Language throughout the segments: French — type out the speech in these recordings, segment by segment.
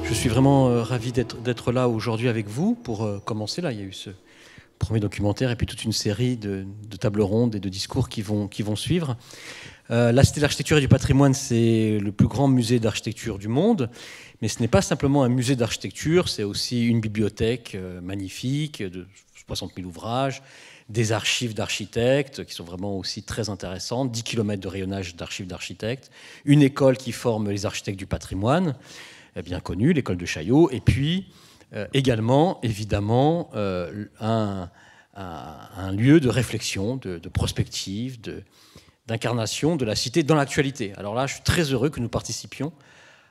Je suis vraiment ravi d'être là aujourd'hui avec vous pour commencer. Là, il y a eu ce premier documentaire et puis toute une série de tables rondes et de discours qui vont suivre. La Cité de l'Architecture et du Patrimoine, c'est le plus grand musée d'architecture du monde, mais ce n'est pas simplement un musée d'architecture, c'est aussi une bibliothèque magnifique de 60 000 ouvrages, des archives d'architectes qui sont vraiment aussi très intéressantes, 10 km de rayonnage d'archives d'architectes, une école qui forme les architectes du patrimoine, bien connue, l'école de Chaillot, et puis également, évidemment, un lieu de réflexion, de prospective, d'incarnation de la cité dans l'actualité. Alors là, je suis très heureux que nous participions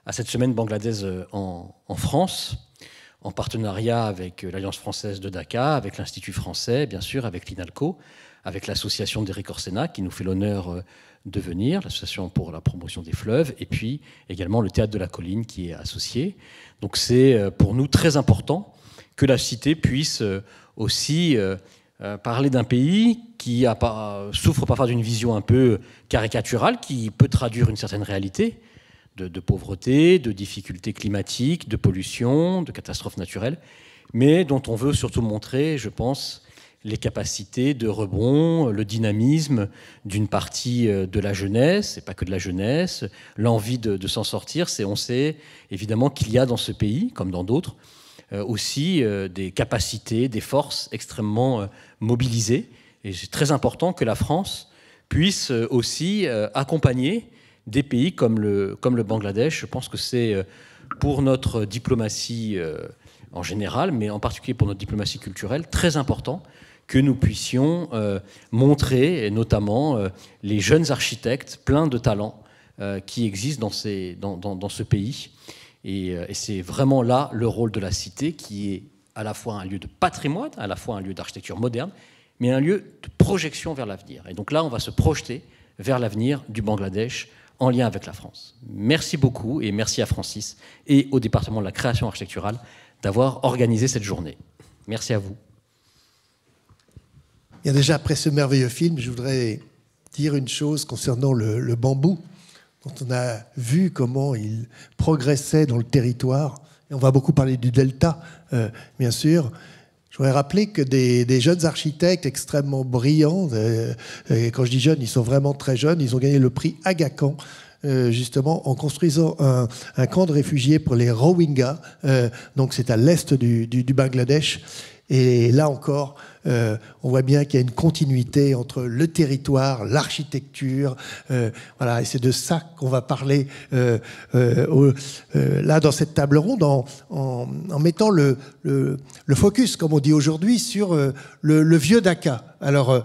à cette semaine bangladaise en France, en partenariat avec l'Alliance française de Dhaka, avec l'Institut français, bien sûr, avec l'INALCO, avec l'association d'Éric Orsena, qui nous fait l'honneur de venir, l'association pour la promotion des fleuves, et puis également le Théâtre de la Colline qui est associé. Donc c'est pour nous très important que la cité puisse aussi parler d'un pays qui souffre parfois d'une vision un peu caricaturale, qui peut traduire une certaine réalité de pauvreté, de difficultés climatiques, de pollution, de catastrophes naturelles, mais dont on veut surtout montrer, je pense, les capacités de rebond, le dynamisme d'une partie de la jeunesse, et pas que de la jeunesse, l'envie de s'en sortir. On sait évidemment qu'il y a dans ce pays, comme dans d'autres, aussi des capacités, des forces extrêmement mobilisées. Et c'est très important que la France puisse aussi accompagner des pays comme le Bangladesh. Je pense que c'est pour notre diplomatie en général, mais en particulier pour notre diplomatie culturelle, très important que nous puissions montrer, et notamment les jeunes architectes pleins de talents qui existent dans ce pays. Et c'est vraiment là le rôle de la cité, qui est à la fois un lieu de patrimoine, à la fois un lieu d'architecture moderne, mais un lieu de projection vers l'avenir. Et donc là, on va se projeter vers l'avenir du Bangladesh en lien avec la France. Merci beaucoup, et merci à Francis et au département de la création architecturale d'avoir organisé cette journée. Merci à vous. Bien, déjà, après ce merveilleux film, je voudrais dire une chose concernant le bambou, dont on a vu comment il progressait dans le territoire. Et on va beaucoup parler du delta, bien sûr. Je voudrais rappeler que des jeunes architectes extrêmement brillants, et quand je dis jeunes, ils sont vraiment très jeunes, ils ont gagné le prix Aga Khan, justement en construisant un camp de réfugiés pour les Rohingyas. Donc c'est à l'est du Bangladesh. Et là encore, on voit bien qu'il y a une continuité entre le territoire, l'architecture. Voilà, et c'est de ça qu'on va parler là dans cette table ronde, en mettant le focus, comme on dit aujourd'hui, sur le vieux Dhaka. Alors,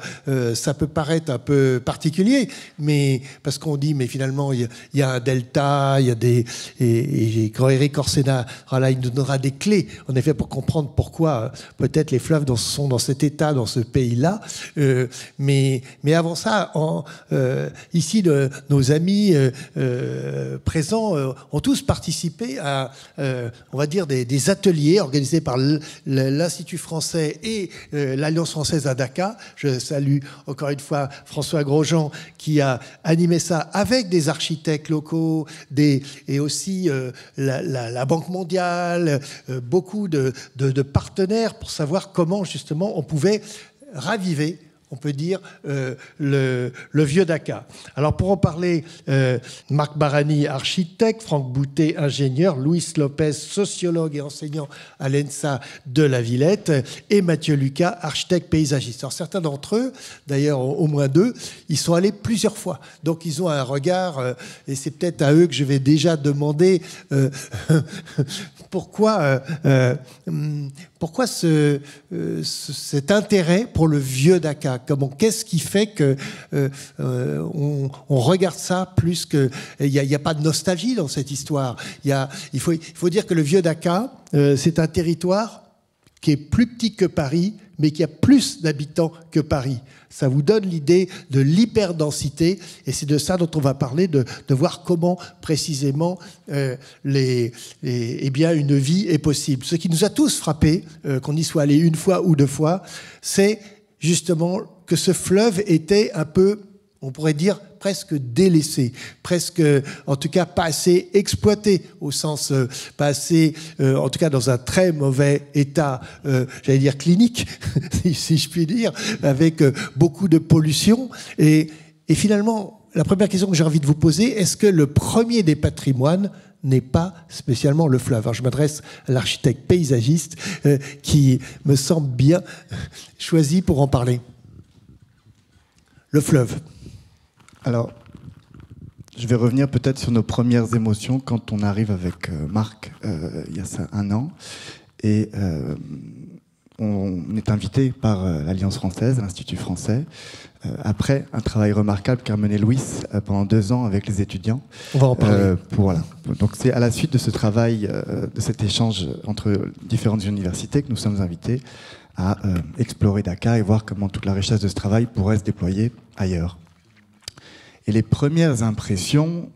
ça peut paraître un peu particulier, mais parce qu'on dit, mais finalement, il y a un delta, il y a et quand Éric Orsena, voilà, il nous donnera des clés, en effet, pour comprendre pourquoi peut-être les fleuves sont dans cet état, dans ce pays-là. Mais avant ça, ici, nos amis présents ont tous participé à, on va dire, des ateliers organisés par l'Institut français et l'Alliance française à Dhaka. Je salue encore une fois François Grosjean qui a animé ça avec des architectes locaux et aussi la Banque mondiale, beaucoup de partenaires pour savoir comment justement on pouvait raviver, on peut dire, le vieux Dhaka. Alors pour en parler, Marc Barani, architecte, Franck Boutet, ingénieur, Luis Lopez, sociologue et enseignant à l'ENSA de la Villette, et Mathieu Lucas, architecte paysagiste. Alors certains d'entre eux, d'ailleurs au moins deux, ils sont allés plusieurs fois. Donc ils ont un regard, et c'est peut-être à eux que je vais déjà demander pourquoi cet intérêt pour le vieux Dhaka. Qu'est-ce qui fait que on regarde ça plus que... Il n'y a pas de nostalgie dans cette histoire. Il faut dire que le vieux Dhaka, c'est un territoire qui est plus petit que Paris, mais qui a plus d'habitants que Paris. Ça vous donne l'idée de l'hyperdensité, et c'est de ça dont on va parler, de voir comment précisément eh bien, une vie est possible. Ce qui nous a tous frappés, qu'on y soit allé une fois ou deux fois, c'est justement que ce fleuve était un peu, on pourrait dire, presque délaissé, presque, en tout cas, pas assez exploité, au sens, pas assez, en tout cas, dans un très mauvais état, j'allais dire clinique, si je puis dire, avec beaucoup de pollution. Et finalement, la première question que j'ai envie de vous poser, est-ce que le premier des patrimoines n'est pas spécialement le fleuve? Alors, je m'adresse à l'architecte paysagiste qui me semble bien choisi pour en parler. Le fleuve. Alors, je vais revenir peut-être sur nos premières émotions quand on arrive avec Marc, il y a ça 1 an, et on est invité par l'Alliance française, l'Institut français, après un travail remarquable qu'a mené Louis pendant 2 ans avec les étudiants. On va en parler. Voilà. Donc c'est à la suite de ce travail, de cet échange entre différentes universités que nous sommes invités à explorer Dakar et voir comment toute la richesse de ce travail pourrait se déployer ailleurs. Et les premières impressions,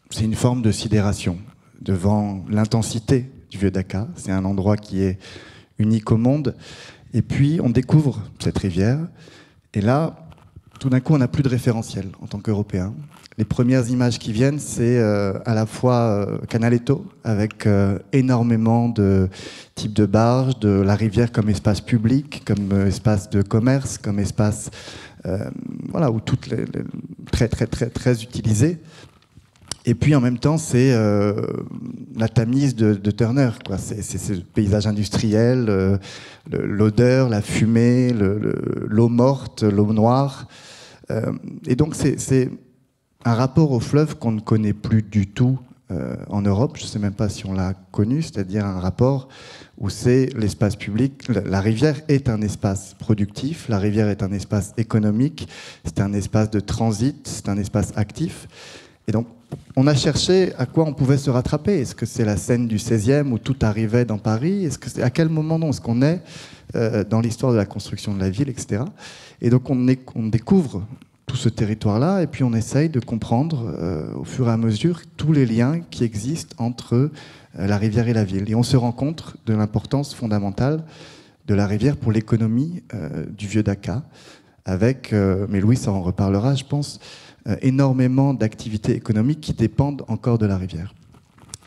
c'est une forme de sidération devant l'intensité du vieux Dakar. C'est un endroit qui est unique au monde. Et puis, on découvre cette rivière. Et là, tout d'un coup, on n'a plus de référentiel en tant qu'Européens. Les premières images qui viennent, c'est à la fois Canaletto, avec énormément de types de barges, de la rivière comme espace public, comme espace de commerce, comme espace... voilà, où toutes les très utilisées. Et puis en même temps, c'est la Tamise de Turner, quoi. C'est ce paysage industriel, l'odeur, la fumée, l'eau morte, l'eau noire. Et donc c'est un rapport au fleuve qu'on ne connaît plus du tout en Europe. Je ne sais même pas si on l'a connu, c'est-à-dire un rapport où c'est l'espace public. La rivière est un espace productif, la rivière est un espace économique, c'est un espace de transit, c'est un espace actif. Et donc, on a cherché à quoi on pouvait se rattraper. Est-ce que c'est la scène du 16e où tout arrivait dans Paris? Est-ce que c'est à quel moment est-ce qu'on est dans l'histoire de la construction de la ville, etc. Et donc, on découvre tout ce territoire-là, et puis on essaye de comprendre au fur et à mesure tous les liens qui existent entre la rivière et la ville. Et on se rend compte de l'importance fondamentale de la rivière pour l'économie du vieux Dakar, avec, mais Louis en reparlera, je pense, énormément d'activités économiques qui dépendent encore de la rivière.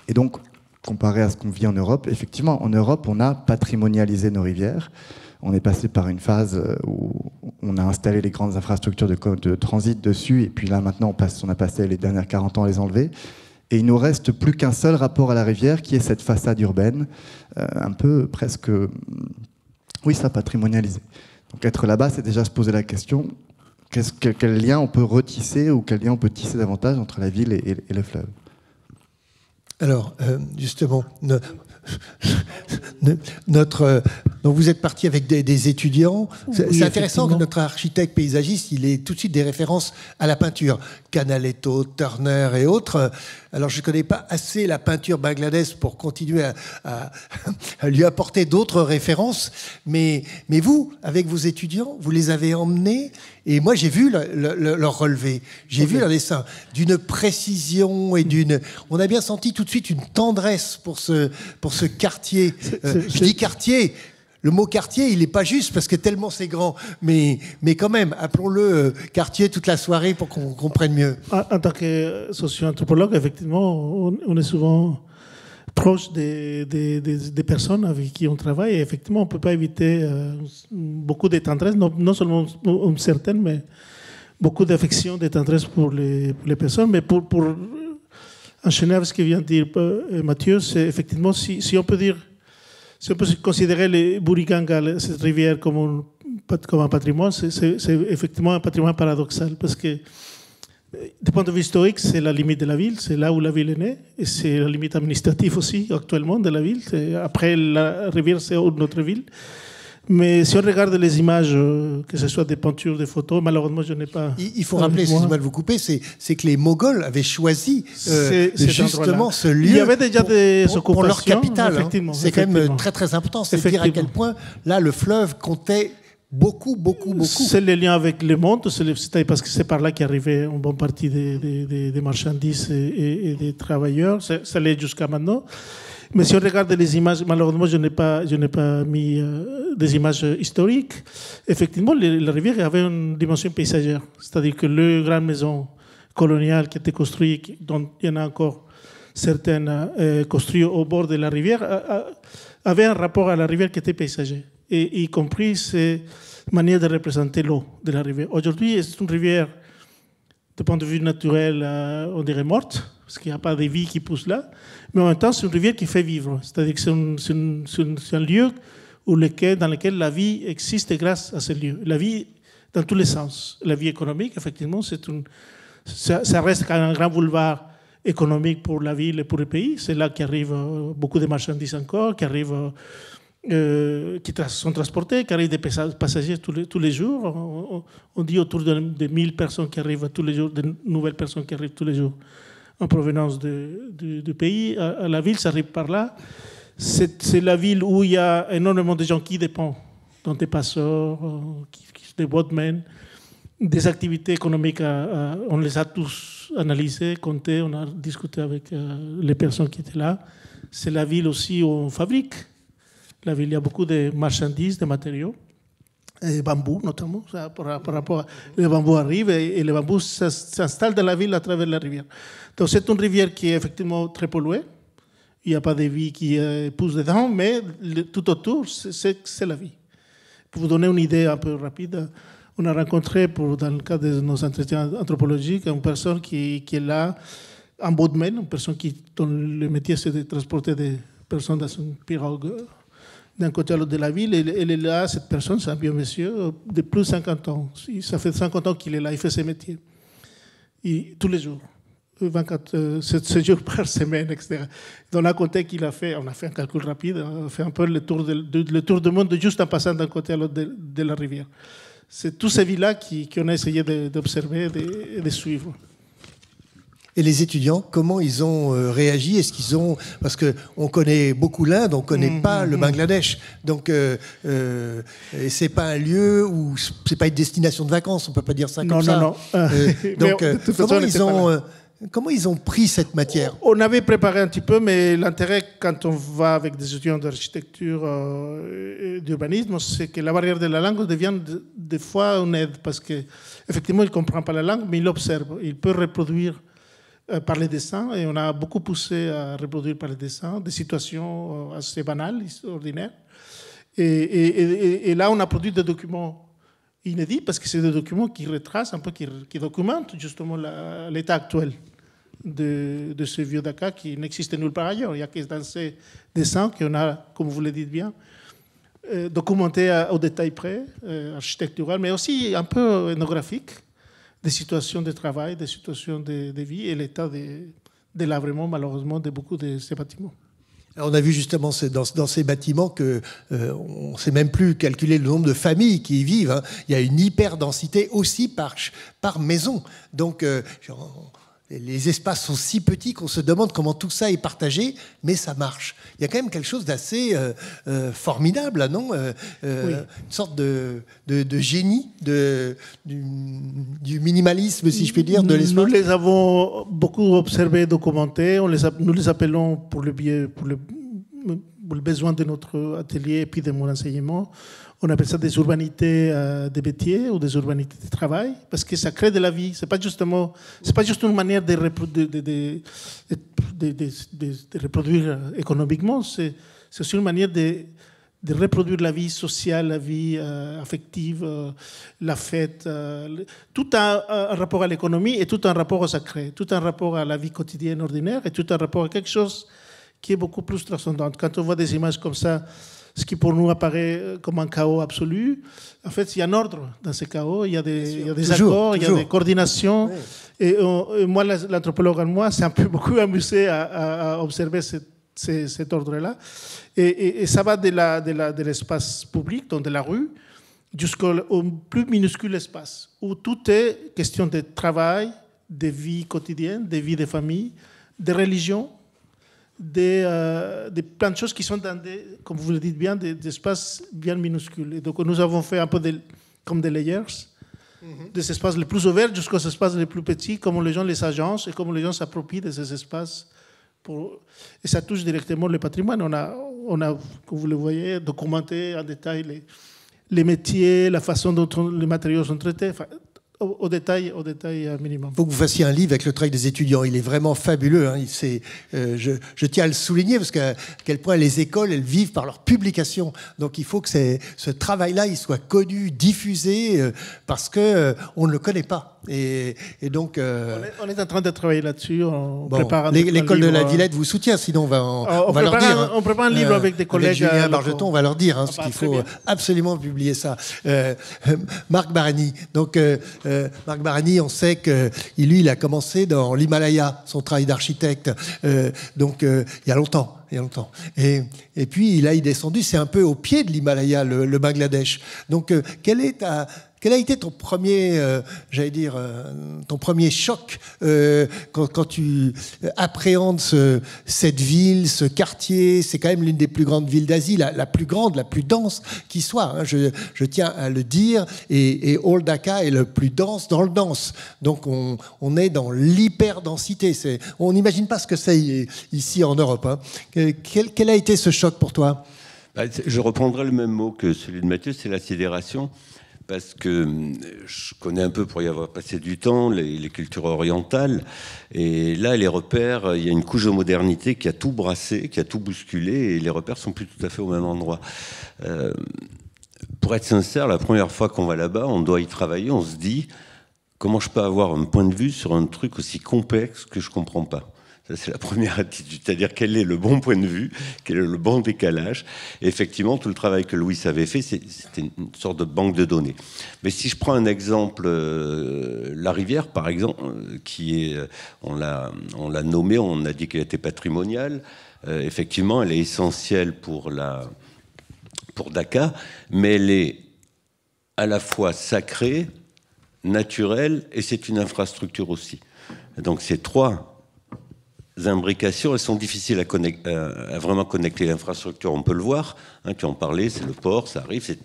Et donc, comparé à ce qu'on vit en Europe, effectivement, en Europe, on a patrimonialisé nos rivières. On est passé par une phase où on a installé les grandes infrastructures de transit dessus, et puis là, maintenant, on a passé les dernières 40 ans à les enlever. Et il nous reste plus qu'un seul rapport à la rivière, qui est cette façade urbaine, un peu presque, oui, ça, patrimonialisé. Donc être là-bas, c'est déjà se poser la question, quel lien on peut retisser, ou quel lien on peut tisser davantage entre la ville et le fleuve. Alors, justement, donc vous êtes parti avec des étudiants. C'est intéressant que notre architecte paysagiste, il ait tout de suite des références à la peinture. Canaletto, Turner et autres. Alors, je ne connais pas assez la peinture bangladesh pour continuer à lui apporter d'autres références. Mais vous, avec vos étudiants, vous les avez emmenés. Et moi, j'ai vu leur relevé. J'ai vu leur dessin. D'une précision et on a bien senti tout de suite une tendresse pour ce quartier. Je dis quartier. Le mot quartier, il n'est pas juste parce que tellement c'est grand. Mais quand même, appelons-le quartier toute la soirée pour qu'on comprenne mieux. En tant que socio-anthropologue, effectivement, on est souvent proche des personnes avec qui on travaille. Et effectivement, on ne peut pas éviter beaucoup de tendresse, non seulement certaines, mais beaucoup d'affection, de tendresse pour les personnes. Mais pour enchaîner avec ce que vient de dire Mathieu, c'est effectivement, si on peut dire... Si on peut considérer les Buriganga, cette rivière, comme un patrimoine, c'est effectivement un patrimoine paradoxal, parce que, du point de vue historique, c'est la limite de la ville, c'est là où la ville est née, et c'est la limite administrative aussi, actuellement, de la ville. Après, la rivière, c'est notre ville. Mais si on regarde les images, que ce soit des peintures, des photos, malheureusement, je n'ai pas... Il faut rappeler, excusez-moi de vous couper, c'est que les Moghols avaient choisi justement ce lieu. Il y avait déjà des occupations pour leur capitale. Effectivement, c'est quand même très très important. C'est dire à quel point, là, le fleuve comptait Beaucoup. C'est le lien avec le monde, c'est parce que c'est par là qu'arrivaient une bonne partie des marchandises et des travailleurs. Ça l'est jusqu'à maintenant. Mais si on regarde les images, malheureusement, je n'ai pas mis des images historiques. Effectivement, la rivière avait une dimension paysagère. C'est-à-dire que les grandes maisons coloniales qui étaient construites, dont il y en a encore certaines construites au bord de la rivière, avaient un rapport à la rivière qui était paysager, et y compris ces manières de représenter l'eau de la rivière. Aujourd'hui, c'est une rivière, de point de vue naturel, on dirait morte, parce qu'il n'y a pas de vie qui pousse là, mais en même temps, c'est une rivière qui fait vivre. C'est-à-dire que c'est un lieu dans lequel la vie existe grâce à ce lieu. La vie dans tous les sens. La vie économique, effectivement, ça reste un grand boulevard économique pour la ville et pour le pays. C'est là qu'arrivent beaucoup de marchandises encore, qui sont transportés, qui arrivent des passagers tous les jours. On dit autour de 1000 personnes qui arrivent tous les jours, de nouvelles personnes qui arrivent tous les jours en provenance du pays. À la ville, ça arrive par là. C'est la ville où il y a énormément de gens qui dépendent, dont des passeurs, des boatmen, des activités économiques. On les a tous analysées, comptées, on a discuté avec les personnes qui étaient là. C'est la ville aussi où on fabrique. La ville, il y a beaucoup de marchandises, de matériaux, et bambou notamment. Par rapport à, le bambou arrive et le bambou s'installe dans la ville à travers la rivière. Donc c'est une rivière qui est effectivement très polluée. Il n'y a pas de vie qui pousse dedans, mais tout autour, c'est la vie. Pour vous donner une idée un peu rapide, on a rencontré, dans le cadre de nos entretiens anthropologiques, une personne qui est là, un boatman, une personne dont le métier c'est de transporter des personnes dans une pirogue d'un côté à l'autre de la ville. Elle est là, cette personne, c'est un vieux monsieur, de plus de 50 ans. Ça fait 50 ans qu'il est là, il fait ses métiers. Tous les jours. 7 jours par semaine, etc. Donc, on a compté on a fait un calcul rapide, on a fait un peu le tour du monde juste en passant d'un côté à l'autre de la rivière. C'est tous ces villes-là qu'on a essayé d'observer et de suivre. Et les étudiants, comment ils ont réagi? Est-ce qu'ils ont... Parce qu'on connaît beaucoup l'Inde, on ne connaît pas le Bangladesh. Donc, c'est pas un lieu où... C'est pas une destination de vacances, on ne peut pas dire ça comme ça. Non. Donc, comment ils ont pris cette matière? On avait préparé un petit peu, mais l'intérêt quand on va avec des étudiants d'architecture et d'urbanisme, c'est que la barrière de la langue devient des fois une aide, parce qu'effectivement, il ne comprend pas la langue, mais il observe. Il peut reproduire par les dessins, et on a beaucoup poussé à reproduire par les dessins des situations assez banales, ordinaires. Et là, on a produit des documents inédits, parce que c'est des documents qui retracent un peu, qui documentent justement l'état actuel de ce vieux Dhaka qui n'existe nulle part ailleurs. Il n'y a que dans ces dessins qu'on a, comme vous le dites bien, documentés au détail près, architectural, mais aussi un peu ethnographique, des situations de travail, des situations de vie et l'état de l'agrément, malheureusement, de beaucoup de ces bâtiments. Alors, on a vu justement dans ces bâtiments qu'on ne sait même plus calculer le nombre de familles qui y vivent. Hein. Il y a une hyper-densité aussi par maison. Donc, les espaces sont si petits qu'on se demande comment tout ça est partagé, mais ça marche. Il y a quand même quelque chose d'assez formidable, là, non? Oui. Une sorte de génie du minimalisme, si je puis dire, de l'espace. Nous les avons beaucoup observés, documentés. Nous les appelons pour le besoin de notre atelier et puis de mon enseignement. On appelle ça des urbanités de métier ou des urbanités de travail, parce que ça crée de la vie. C'est pas juste une manière de reproduire économiquement. C'est aussi une manière de reproduire la vie sociale, la vie affective, la fête. Tout a un rapport à l'économie et tout un rapport au sacré, tout un rapport à la vie quotidienne ordinaire et tout un rapport à quelque chose qui est beaucoup plus transcendant. Quand on voit des images comme ça, ce qui pour nous apparaît comme un chaos absolu, en fait, il y a un ordre dans ce chaos, il y a des accords, il y a des coordinations. Oui. Et moi, l'anthropologue en moi, s'est beaucoup amusé à observer cet ordre-là. Et ça va de l'espace public, donc de la rue, jusqu'au plus minuscule espace, où tout est question de travail, de vie quotidienne, de vie de famille, de religion, plein de choses qui sont dans comme vous le dites bien, des espaces bien minuscules. Et donc nous avons fait un peu comme des layers, des espaces les plus ouverts jusqu'aux espaces les plus petits, comment les gens les agencent et comment les gens s'approprient de ces espaces. Et ça touche directement le patrimoine. On a, comme vous le voyez, documenté en détail les métiers, la façon dont les matériaux sont traités, enfin, au détail minimum. Il faut que vous fassiez un livre avec le travail des étudiants. Il est vraiment fabuleux. Hein. Je tiens à le souligner parce qu'à quel point les écoles, elles vivent par leur publication. Donc il faut que ce travail-là, il soit connu, diffusé, parce qu'on ne le connaît pas. Et donc, on est en train de travailler là-dessus. On prépare l'école de la Villette vous soutient, sinon on va leur dire. On prépare un livre avec des collègues. Avec Julien Bargeton, on va leur dire qu'il faut absolument publier ça. Marc Barani. Donc, Marc Barani, on sait que lui, il a commencé dans l'Himalaya, son travail d'architecte. Donc, il y a longtemps. Et puis, il est descendu, c'est un peu au pied de l'Himalaya, le Bangladesh. Donc, quel a été ton premier, ton premier choc quand tu appréhendes cette ville, ce quartier? C'est quand même l'une des plus grandes villes d'Asie, la plus grande, la plus dense qui soit. Hein, je tiens à le dire. Et Old Dhaka est le plus dense dans le dense. Donc on est dans l'hyper-densité. On n'imagine pas ce que c'est ici en Europe. Hein. Quel a été ce choc pour toi? Je reprendrai le même mot que celui de Mathieu, c'est la sidération. Parce que je connais un peu, pour y avoir passé du temps, les cultures orientales. Et là, les repères, il y a une couche de modernité qui a tout brassé, qui a tout bousculé, et les repères sont plus tout à fait au même endroit. Pour être sincère, la première fois qu'on va là-bas, on doit y travailler, on se dit, comment je peux avoir un point de vue sur un truc aussi complexe que je ne comprends pas? Ça, c'est la première attitude, c'est-à-dire quel est le bon point de vue, quel est le bon décalage. Et effectivement, tout le travail que Louis avait fait, c'était une sorte de banque de données. Mais si je prends un exemple, la rivière, par exemple, on l'a nommée, on a dit qu'elle était patrimoniale. Effectivement, elle est essentielle pour Dhaka, mais elle est à la fois sacrée, naturelle, et c'est une infrastructure aussi. Donc ces trois imbrications, elles sont difficiles à vraiment connecter. L'infrastructure, on peut le voir, hein, tu en parlais, c'est le port, ça arrive, c'est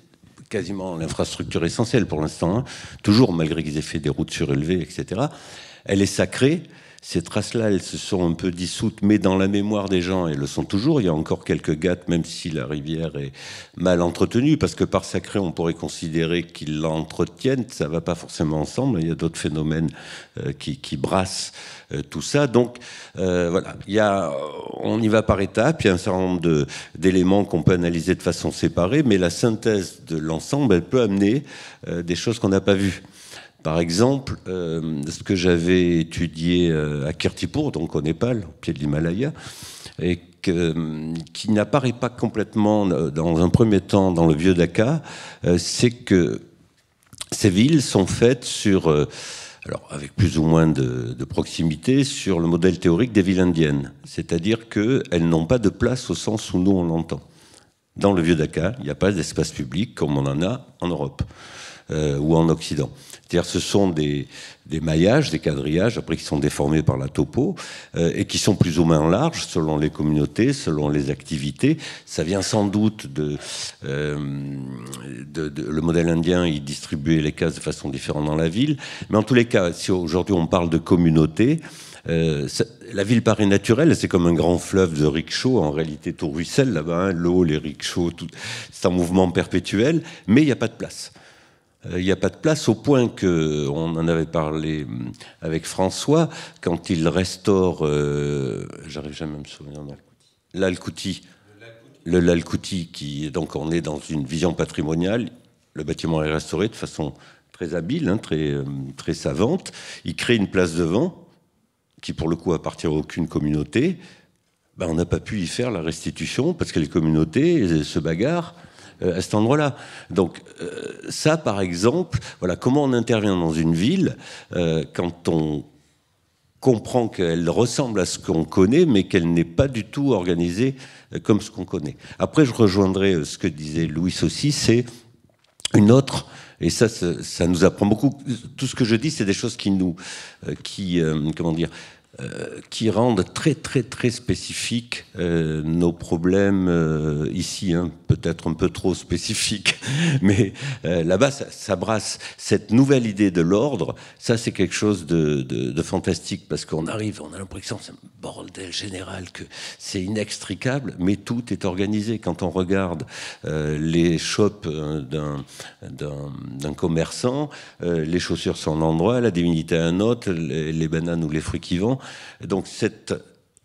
quasiment l'infrastructure essentielle pour l'instant, hein, toujours malgré qu'ils aient fait des routes surélevées, etc. Elle est sacrée. Ces traces-là, elles se sont un peu dissoutes, mais dans la mémoire des gens, elles le sont toujours. Il y a encore quelques gâtes, même si la rivière est mal entretenue, parce que par sacré, on pourrait considérer qu'ils l'entretiennent. Ça ne va pas forcément ensemble. Il y a d'autres phénomènes qui brassent tout ça. Donc, voilà. On y va par étapes. Il y a un certain nombre d'éléments qu'on peut analyser de façon séparée, mais la synthèse de l'ensemble, elle peut amener des choses qu'on n'a pas vues. Par exemple, ce que j'avais étudié à Kirtipur, donc au Népal, au pied de l'Himalaya, et qui n'apparaît pas complètement dans un premier temps dans le vieux Dhaka, c'est que ces villes sont faites sur, alors avec plus ou moins de proximité, sur le modèle théorique des villes indiennes. C'est-à-dire qu'elles n'ont pas de place au sens où nous on l'entend. Dans le vieux Dhaka, il n'y a pas d'espace public comme on en a en Europe ou en Occident. C'est-à-dire ce sont des maillages, des quadrillages, après qui sont déformés par la topo, et qui sont plus ou moins larges selon les communautés, selon les activités. Ça vient sans doute le modèle indien, il distribuait les cases de façon différente dans la ville. Mais en tous les cas, si aujourd'hui on parle de communauté, la ville paraît naturelle, c'est comme un grand fleuve de rickshaws, en réalité tout ruisselle là-bas, hein, l'eau, les rickshaws, c'est un mouvement perpétuel, mais il n'y a pas de place. Il n'y a pas de place au point qu'on en avait parlé avec François, quand il restaure, j'arrive jamais à me souvenir, l'Al-Kouti, le Lal-Kouti, qui donc on est dans une vision patrimoniale, le bâtiment est restauré de façon très habile, hein, très savante, il crée une place devant, qui pour le coup appartient à aucune communauté, on n'a pas pu y faire la restitution, parce que les communautés se bagarrent à cet endroit-là. Donc ça, par exemple, voilà comment on intervient dans une ville quand on comprend qu'elle ressemble à ce qu'on connaît, mais qu'elle n'est pas du tout organisée comme ce qu'on connaît. Après, je rejoindrai ce que disait Louis aussi, c'est une autre Et ça nous apprend beaucoup. Tout ce que je dis, c'est des choses qui qui rendent très très très spécifiques nos problèmes ici, hein, peut-être un peu trop spécifiques, mais là-bas ça brasse cette nouvelle idée de l'ordre. Ça, c'est quelque chose de fantastique, parce qu'on arrive, on a l'impression que c'est un bordel général, que c'est inextricable, mais tout est organisé. Quand on regarde les shops d'un commerçant, les chaussures sont à un endroit, la divinité à un autre, les bananes ou les fruits qui vont. Donc cette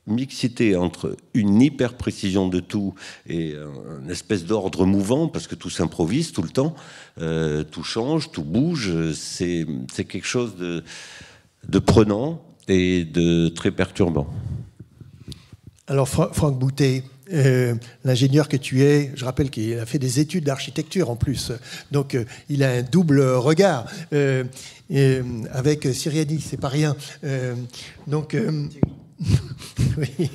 mixité entre une hyper-précision de tout et une espèce d'ordre mouvant, parce que tout s'improvise tout le temps, tout change, tout bouge, c'est quelque chose de prenant et de très perturbant. Alors Franck Boutet, l'ingénieur que tu es, je rappelle qu'il a fait des études d'architecture en plus, donc il a un double regard avec Siriani, c'est pas rien. Oui.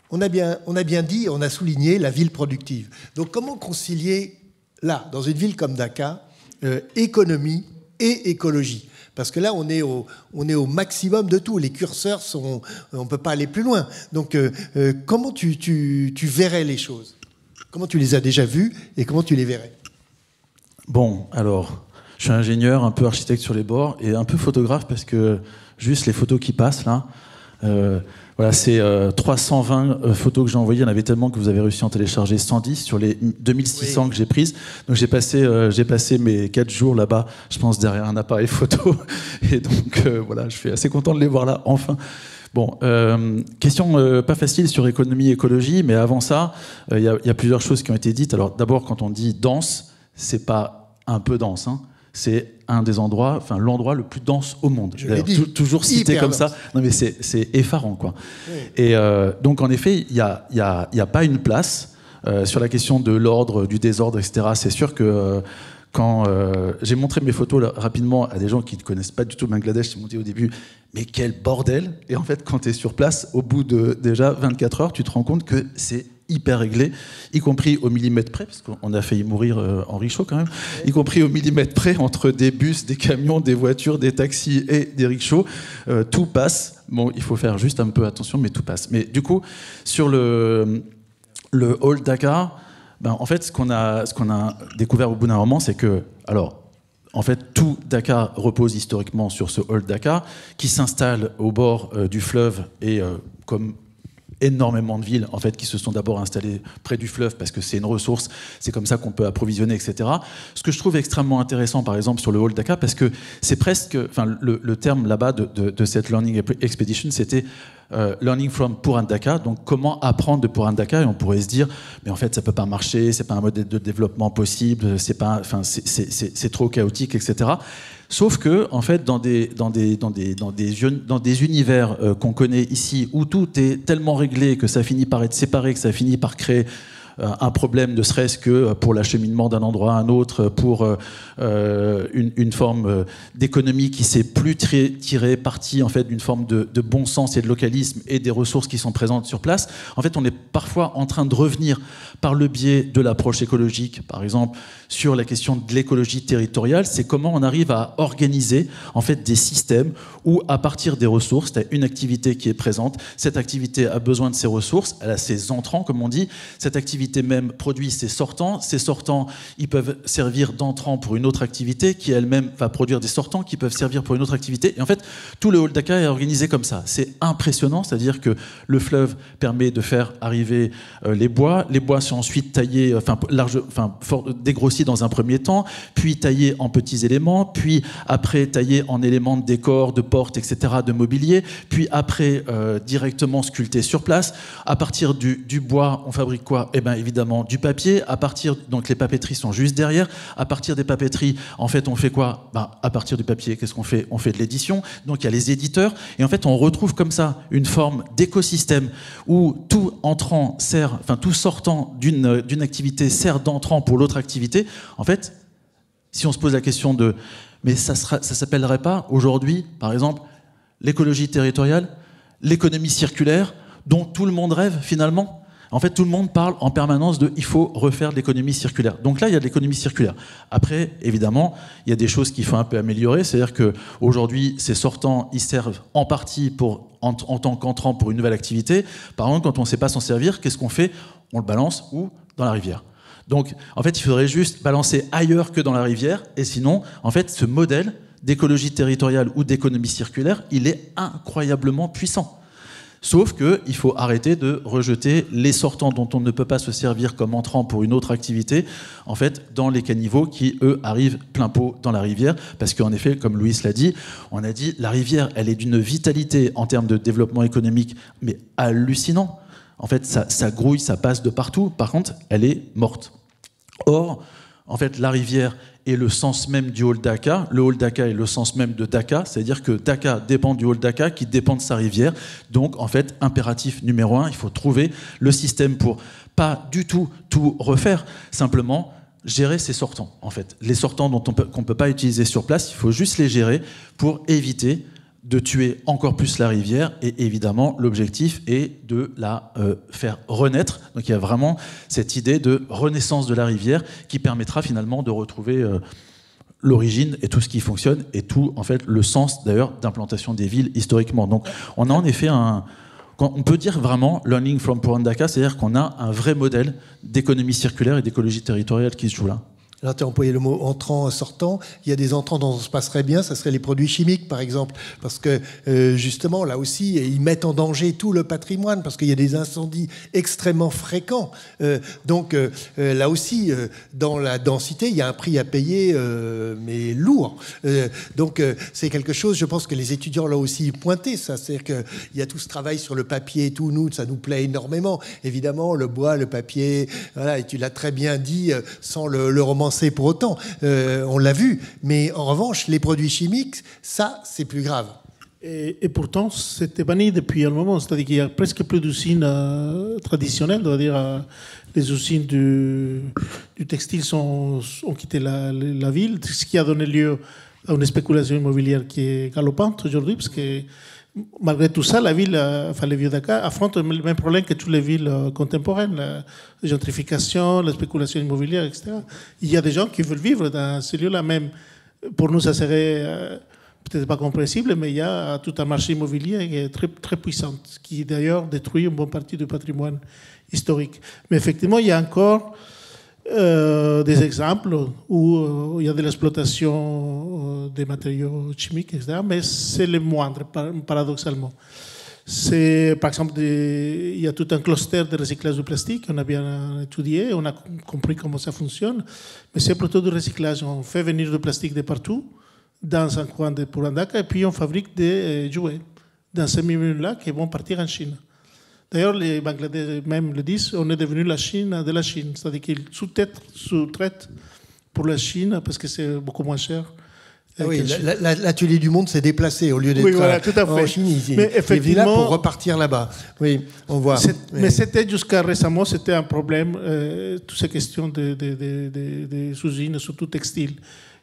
On a bien dit, on a souligné la ville productive. Donc comment concilier là, dans une ville comme Dakar, économie et écologie? Parce que là, on est au maximum de tout. Les curseurs sont... On ne peut pas aller plus loin. Donc, comment tu verrais les choses? Comment tu les as déjà vues et comment tu les verrais? Bon, alors, je suis ingénieur, un peu architecte sur les bords et un peu photographe, parce que juste les photos qui passent, là... voilà, c'est 320 photos que j'ai envoyées. Il y en avait tellement que vous avez réussi à en télécharger 110 sur les 2600 que j'ai prises. Donc j'ai passé mes 4 jours là-bas, je pense, derrière un appareil photo. Et donc voilà, je suis assez content de les voir là, enfin. Bon, question pas facile sur économie et écologie, mais avant ça, il y a plusieurs choses qui ont été dites. Alors d'abord, quand on dit dense, c'est pas un peu dense, hein. C'est un des endroits, enfin l'endroit le plus dense au monde. Toujours cité comme ça. Non mais c'est effarant, quoi. Oui. Et donc en effet, il y a pas une place sur la question de l'ordre, du désordre, etc. C'est sûr que quand j'ai montré mes photos là, rapidement à des gens qui ne connaissent pas du tout le Bangladesh, ils m'ont dit au début, mais quel bordel! Et en fait, quand tu es sur place, au bout de déjà 24 heures, tu te rends compte que c'est hyper réglé, y compris au millimètre près, parce qu'on a failli mourir en rickshaw quand même, y compris au millimètre près, entre des bus, des camions, des voitures, des taxis et des rickshaws, tout passe. Bon, il faut faire juste un peu attention, mais tout passe. Mais du coup, sur le Hall Dakar, ben, en fait, ce qu'on a découvert au bout d'un moment, c'est que, alors, en fait, tout Dakar repose historiquement sur ce Hall Dakar, qui s'installe au bord du fleuve et comme énormément de villes en fait, qui se sont d'abord installées près du fleuve parce que c'est une ressource, c'est comme ça qu'on peut approvisionner, etc. Ce que je trouve extrêmement intéressant, par exemple, sur le Hall Dakar, parce que c'est presque... Enfin, le terme là-bas de cette Learning Expedition, c'était Learning from Puran Dhaka, donc comment apprendre de Puran Dhaka, et on pourrait se dire, mais en fait, ça peut pas marcher, c'est pas un modèle de développement possible, c'est trop chaotique, etc. Sauf que, en fait, dans des univers qu'on connaît ici, où tout est tellement réglé que ça finit par être séparé, que ça finit par créer un problème, ne serait-ce que pour l'acheminement d'un endroit à un autre, pour une forme d'économie qui s'est plus tirée parti en fait d'une forme de bon sens et de localisme et des ressources qui sont présentes sur place. En fait, on est parfois en train de revenir par le biais de l'approche écologique, par exemple sur la question de l'écologie territoriale, c'est comment on arrive à organiser en fait des systèmes où à partir des ressources, tu as une activité qui est présente, cette activité a besoin de ses ressources, elle a ses entrants comme on dit, cette activité même produit ses sortants, ils peuvent servir d'entrants pour une autre activité qui elle-même va produire des sortants qui peuvent servir pour une autre activité, et en fait tout le Hall Dakar est organisé comme ça. C'est impressionnant, c'est-à-dire que le fleuve permet de faire arriver les bois sont ensuite taillés, dégrossis dans un premier temps, puis taillés en petits éléments, puis après taillés en éléments de décor, de portes, etc., de mobilier, puis après directement sculptés sur place. À partir du bois, on fabrique quoi? Eh bien évidemment du papier. Donc les papeteries sont juste derrière. À partir des papeteries, en fait, on fait quoi? À partir du papier, qu'est-ce qu'on fait? On fait de l'édition. Donc il y a les éditeurs. Et en fait, on retrouve comme ça une forme d'écosystème où tout entrant sert, tout sortant d'une activité sert d'entrant pour l'autre activité. En fait, si on se pose la question de mais ça s'appellerait pas aujourd'hui, par exemple, l'écologie territoriale, l'économie circulaire, dont tout le monde rêve finalement? En fait, tout le monde parle en permanence de il faut refaire de l'économie circulaire. Donc là, il y a de l'économie circulaire. Après, évidemment, il y a des choses qu'il faut un peu améliorer. C'est-à-dire qu'aujourd'hui, ces sortants, ils servent en partie en tant qu'entrants pour une nouvelle activité. Par exemple, quand on ne sait pas s'en servir, qu'est-ce qu'on fait? On le balance où? Dans la rivière. Donc, en fait, il faudrait juste balancer ailleurs que dans la rivière. Et sinon, en fait, ce modèle d'écologie territoriale ou d'économie circulaire, il est incroyablement puissant. Sauf qu'il faut arrêter de rejeter les sortants dont on ne peut pas se servir comme entrant pour une autre activité, en fait, dans les caniveaux qui, eux, arrivent plein pot dans la rivière. Parce qu'en effet, comme Louis l'a dit, on a dit, la rivière, elle est d'une vitalité en termes de développement économique, mais hallucinant. En fait, ça grouille, ça passe de partout. Par contre, elle est morte. Or, en fait, la rivière est le sens même du Hall Dakar. Le Hall Dakar est le sens même de Dakar. C'est-à-dire que Dakar dépend du Hall Dakar qui dépend de sa rivière. Donc, en fait, impératif numéro 1, il faut trouver le système pour pas du tout refaire, simplement gérer ses sortants. En fait, les sortants qu'on ne peut pas utiliser sur place, il faut juste les gérer pour éviter de tuer encore plus la rivière, et évidemment l'objectif est de la faire renaître. Donc il y a vraiment cette idée de renaissance de la rivière qui permettra finalement de retrouver l'origine et tout ce qui fonctionne et tout en fait le sens d'ailleurs d'implantation des villes historiquement. Donc on a en effet on peut dire vraiment learning from Purandaka, c'est-à-dire qu'on a un vrai modèle d'économie circulaire et d'écologie territoriale qui se joue là. Alors, tu as employé le mot entrant, sortant. Il y a des entrants dont on se passerait bien, ça serait les produits chimiques, par exemple. Parce que, justement, là aussi, ils mettent en danger tout le patrimoine, parce qu'il y a des incendies extrêmement fréquents. Donc, là aussi, dans la densité, il y a un prix à payer, mais lourd. Donc, c'est quelque chose, je pense que les étudiants l'ont aussi pointé, ça. C'est-à-dire qu'il y a tout ce travail sur le papier et tout, nous, ça nous plaît énormément. Évidemment, le bois, le papier, voilà, et tu l'as très bien dit, sans le roman pour autant, on l'a vu, mais en revanche, les produits chimiques, ça, c'est plus grave. Et pourtant, c'était banni depuis un moment, c'est-à-dire qu'il y a presque plus d'usines traditionnelles, on va dire, les usines du textile ont quitté la ville, ce qui a donné lieu à une spéculation immobilière qui est galopante aujourd'hui, parce que malgré tout ça, la ville, enfin le Vieux-Dakar, affronte le même problème que toutes les villes contemporaines, la gentrification, la spéculation immobilière, etc. Il y a des gens qui veulent vivre dans ces lieux-là, même pour nous, ça serait peut-être pas compréhensible, mais il y a tout un marché immobilier qui est très, très puissant, qui d'ailleurs détruit une bonne partie du patrimoine historique. Mais effectivement, il y a encore des exemples où il y a de l'exploitation des matériaux chimiques, etc., mais c'est le moindre, paradoxalement. Par exemple, il y a tout un cluster de recyclage du plastique qu'on a bien étudié, on a compris comment ça fonctionne, mais c'est plutôt du recyclage. On fait venir du plastique de partout, dans un coin de Purandaka, et puis on fabrique des jouets dans ces milieux-là qui vont partir en Chine. D'ailleurs, les Bangladais même le disent, on est devenu la Chine de la Chine. C'est-à-dire qu'ils sous-traitent pour la Chine parce que c'est beaucoup moins cher. Ah oui, l'atelier du monde s'est déplacé au lieu d'être en Chine. Il est venu là pour repartir là-bas. Oui, on voit. Mais c'était jusqu'à récemment, c'était un problème, toutes ces questions des usines, surtout textiles,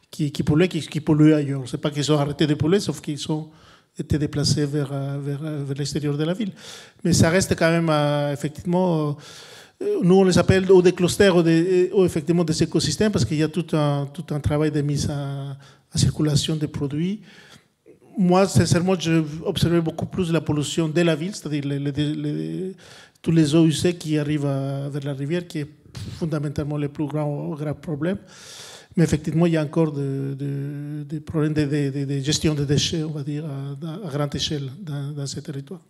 qui polluaient ailleurs. Ce n'est pas qu'ils ont arrêté de polluer, sauf qu'ils ont été déplacés vers l'extérieur de la ville. Mais ça reste quand même, effectivement, nous on les appelle ou des clusters ou effectivement des écosystèmes, parce qu'il y a tout un travail de mise en circulation des produits. Moi, sincèrement, j'ai observé beaucoup plus la pollution de la ville, c'est-à-dire tous les eaux usées qui arrivent vers la rivière, qui est fondamentalement le plus grand problème. Mais effectivement, il y a encore des problèmes de gestion des déchets, on va dire, à grande échelle dans ces territoires.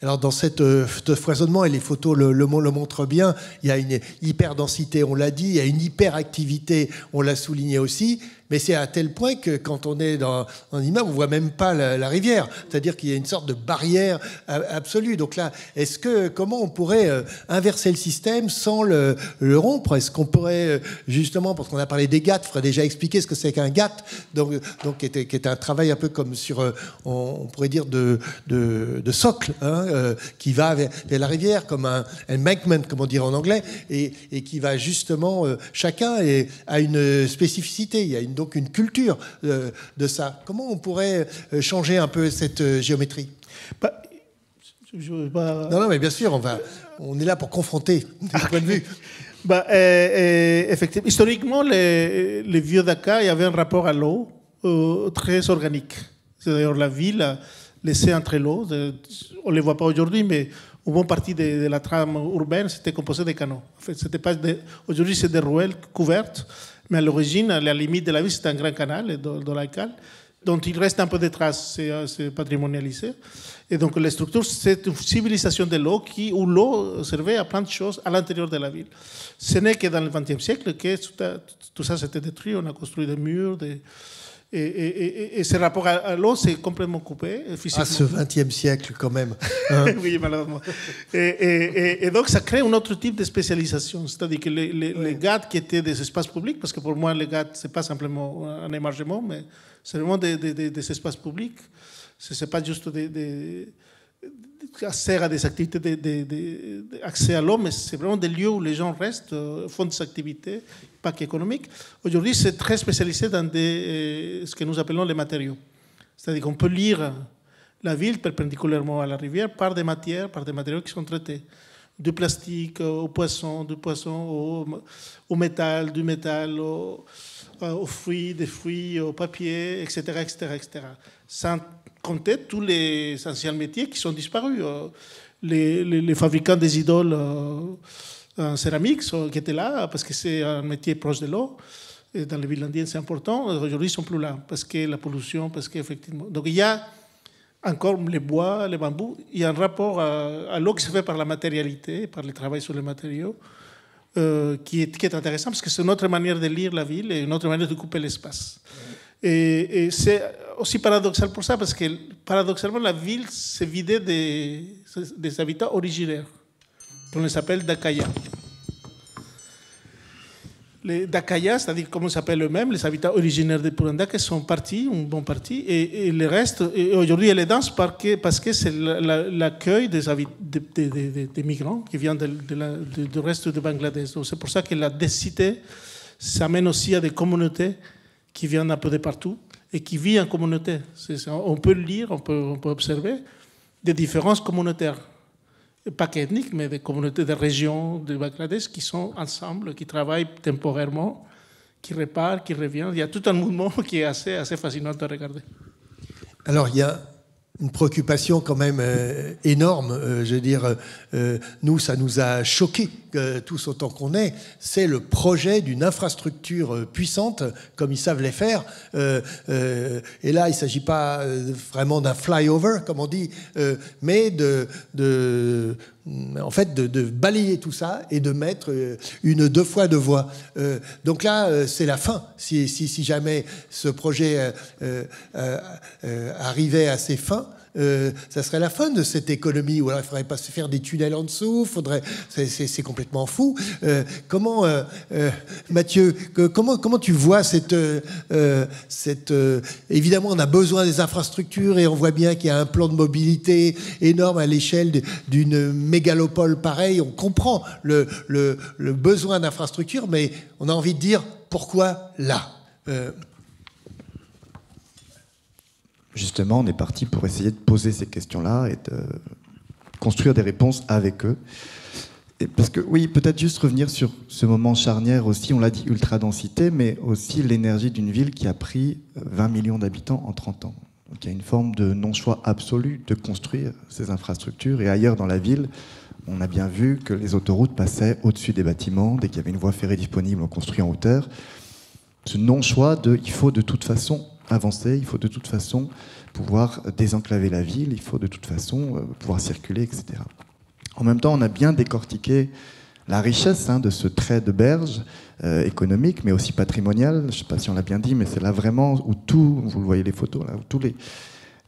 Alors dans ce foisonnement, et les photos le montrent bien, il y a une hyperdensité, on l'a dit, il y a une hyperactivité, on l'a souligné aussi, mais c'est à tel point que quand on est dans un immeuble, on ne voit même pas la rivière. C'est-à-dire qu'il y a une sorte de barrière absolue. Donc là, comment on pourrait inverser le système sans le rompre? Est-ce qu'on pourrait, justement, parce qu'on a parlé des GAT, il faudrait déjà expliquer ce que c'est qu'un GAT, donc qui était un travail un peu comme sur, on pourrait dire, de socle, hein, qui va vers la rivière, comme un embankment, comme on dirait en anglais, et qui va justement, chacun a une spécificité, il y a donc une culture de ça. Comment on pourrait changer un peu cette géométrie? Je veux pas... Non, mais bien sûr, on est là pour confronter des points de vue. Effectivement, historiquement, les vieux Dakar, il y avait un rapport à l'eau très organique. C'est d'ailleurs la ville laissée entre l'eau. On ne les voit pas aujourd'hui, mais une bonne partie de la trame urbaine, c'était composé de canaux. En fait, aujourd'hui, c'est des ruelles couvertes, mais à l'origine, à la limite de la ville, c'était un grand canal, Dolaïkal, dont il reste un peu de traces, c'est patrimonialisé. Et donc, les structures, c'est une civilisation de l'eau où l'eau servait à plein de choses à l'intérieur de la ville. Ce n'est que dans le XXe siècle que tout ça s'était détruit. On a construit des murs, et ce rapport à l'eau s'est complètement coupé. À ce XXe siècle, quand même. Oui, malheureusement. Et donc, ça crée un autre type de spécialisation. C'est-à-dire que les GAD qui étaient des espaces publics, parce que pour moi, les GAD, ce n'est pas simplement un émargement, mais c'est vraiment des espaces publics. Ce n'est pas juste accès à des activités d'accès à l'eau, mais c'est vraiment des lieux où les gens restent, font des activités, pas qu'économiques. Aujourd'hui, c'est très spécialisé dans ce que nous appelons les matériaux. C'est-à-dire qu'on peut lire la ville perpendiculairement à la rivière par des matériaux qui sont traités. Du plastique au poisson, du poisson au métal, du métal aux fruits, des fruits, au papier, etc., etc., etc. Sans compter tous les anciens métiers qui sont disparus. Les fabricants des idoles en céramique qui étaient là parce que c'est un métier proche de l'eau. Et dans les villes indiennes, c'est important. Aujourd'hui, ils ne sont plus là parce que la pollution, parce qu'effectivement. Donc, il y a encore les bois, les bambous. Il y a un rapport à l'eau qui se fait par la matérialité, par le travail sur les matériaux, qui est intéressant parce que c'est une autre manière de lire la ville et une autre manière de couper l'espace. Et c'est aussi paradoxal pour ça, parce que paradoxalement, la ville s'est vidée des habitats originaires, qu'on les appelle Dakaya. Les Dakaya, c'est-à-dire comment ils s'appellent eux-mêmes, les habitats originaires de Purandaka, sont partis, un bon parti, et le reste, aujourd'hui, elle est dense parce que c'est l'accueil des migrants qui viennent du reste de Bangladesh. Donc, c'est pour ça que la densité s'amène aussi à des communautés qui viennent un peu de partout et qui vivent en communauté. On peut lire, on peut observer des différences communautaires. Pas qu'ethniques, mais des communautés de régions de Bangladesh qui sont ensemble, qui travaillent temporairement, qui réparent, qui reviennent. Il y a tout un mouvement qui est assez fascinant à regarder. Alors, il y a une préoccupation quand même énorme. Je veux dire, nous, ça nous a choqués tous autant qu'on est. C'est le projet d'une infrastructure puissante, comme ils savent les faire. Et là, il ne s'agit pas vraiment d'un flyover, comme on dit, mais en fait, de balayer tout ça et de mettre une 2 fois 2 voies. Donc là, c'est la fin. Si jamais ce projet arrivait à ses fins, ça serait la fin de cette économie. Ou alors il ne faudrait pas se faire des tunnels en dessous. C'est complètement fou. Comment, Mathieu, comment tu vois évidemment, on a besoin des infrastructures et on voit bien qu'il y a un plan de mobilité énorme à l'échelle d'une mégalopole pareille. On comprend le besoin d'infrastructures, mais on a envie de dire pourquoi là Justement, on est parti pour essayer de poser ces questions-là et de construire des réponses avec eux. Et parce que, oui, peut-être juste revenir sur ce moment charnière aussi, on l'a dit, ultra-densité, mais aussi l'énergie d'une ville qui a pris 20 millions d'habitants en 30 ans. Donc il y a une forme de non-choix absolu de construire ces infrastructures. Et ailleurs dans la ville, on a bien vu que les autoroutes passaient au-dessus des bâtiments. Dès qu'il y avait une voie ferrée disponible, on construit en hauteur. Ce non-choix il faut de toute façon avancer, il faut de toute façon pouvoir désenclaver la ville, il faut de toute façon pouvoir circuler, etc. En même temps, on a bien décortiqué la richesse de ce trait de berge économique, mais aussi patrimonial. Je ne sais pas si on l'a bien dit, mais c'est là vraiment où tout, vous le voyez les photos, là, où tous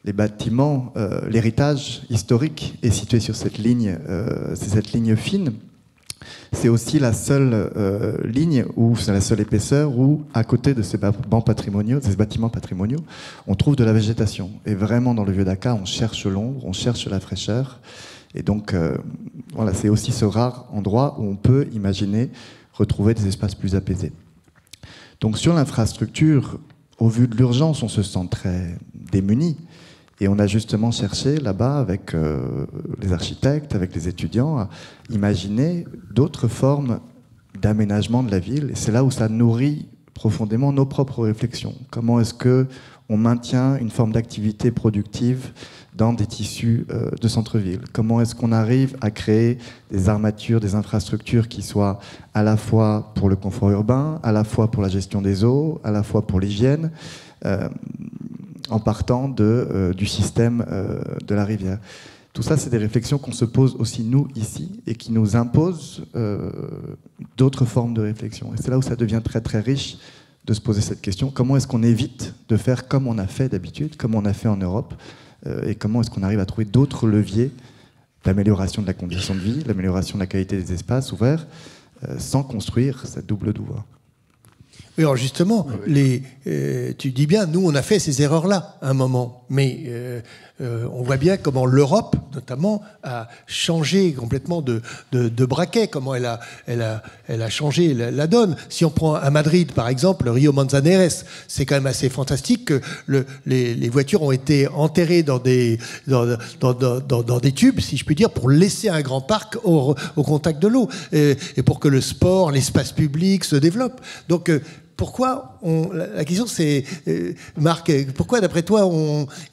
les bâtiments, l'héritage historique est situé sur cette ligne, c'est cette ligne fine. C'est aussi la seule ligne, ou c'est la seule épaisseur où, à côté de ces bâtiments patrimoniaux, on trouve de la végétation. Et vraiment, dans le Vieux-Dakar, on cherche l'ombre, on cherche la fraîcheur. Et donc, voilà, c'est aussi ce rare endroit où on peut imaginer retrouver des espaces plus apaisés. Donc, sur l'infrastructure, au vu de l'urgence, on se sent très démuni. Et on a justement cherché là-bas avec les architectes, avec les étudiants, à imaginer d'autres formes d'aménagement de la ville. Et c'est là où ça nourrit profondément nos propres réflexions. Comment est-ce qu'on maintient une forme d'activité productive dans des tissus de centre-ville? Comment est-ce qu'on arrive à créer des armatures, des infrastructures qui soient à la fois pour le confort urbain, à la fois pour la gestion des eaux, à la fois pour l'hygiène, en partant du système de la rivière. Tout ça, c'est des réflexions qu'on se pose aussi, nous, ici, et qui nous imposent d'autres formes de réflexion. Et c'est là où ça devient très, très riche de se poser cette question. Comment est-ce qu'on évite de faire comme on a fait d'habitude, comme on a fait en Europe, et comment est-ce qu'on arrive à trouver d'autres leviers d'amélioration de la condition de vie, l'amélioration de la qualité des espaces ouverts, sans construire cette double voie. Oui, alors justement, tu dis bien, nous, on a fait ces erreurs-là à un moment, mais on voit bien comment l'Europe, notamment, a changé complètement de braquet, comment elle a changé la donne. Si on prend à Madrid, par exemple, le Rio Manzanares, c'est quand même assez fantastique que les voitures ont été enterrées dans des tubes, si je puis dire, pour laisser un grand parc au contact de l'eau, et pour que le sport, l'espace public se développe. Donc, pourquoi la question c'est, Marc, pourquoi d'après toi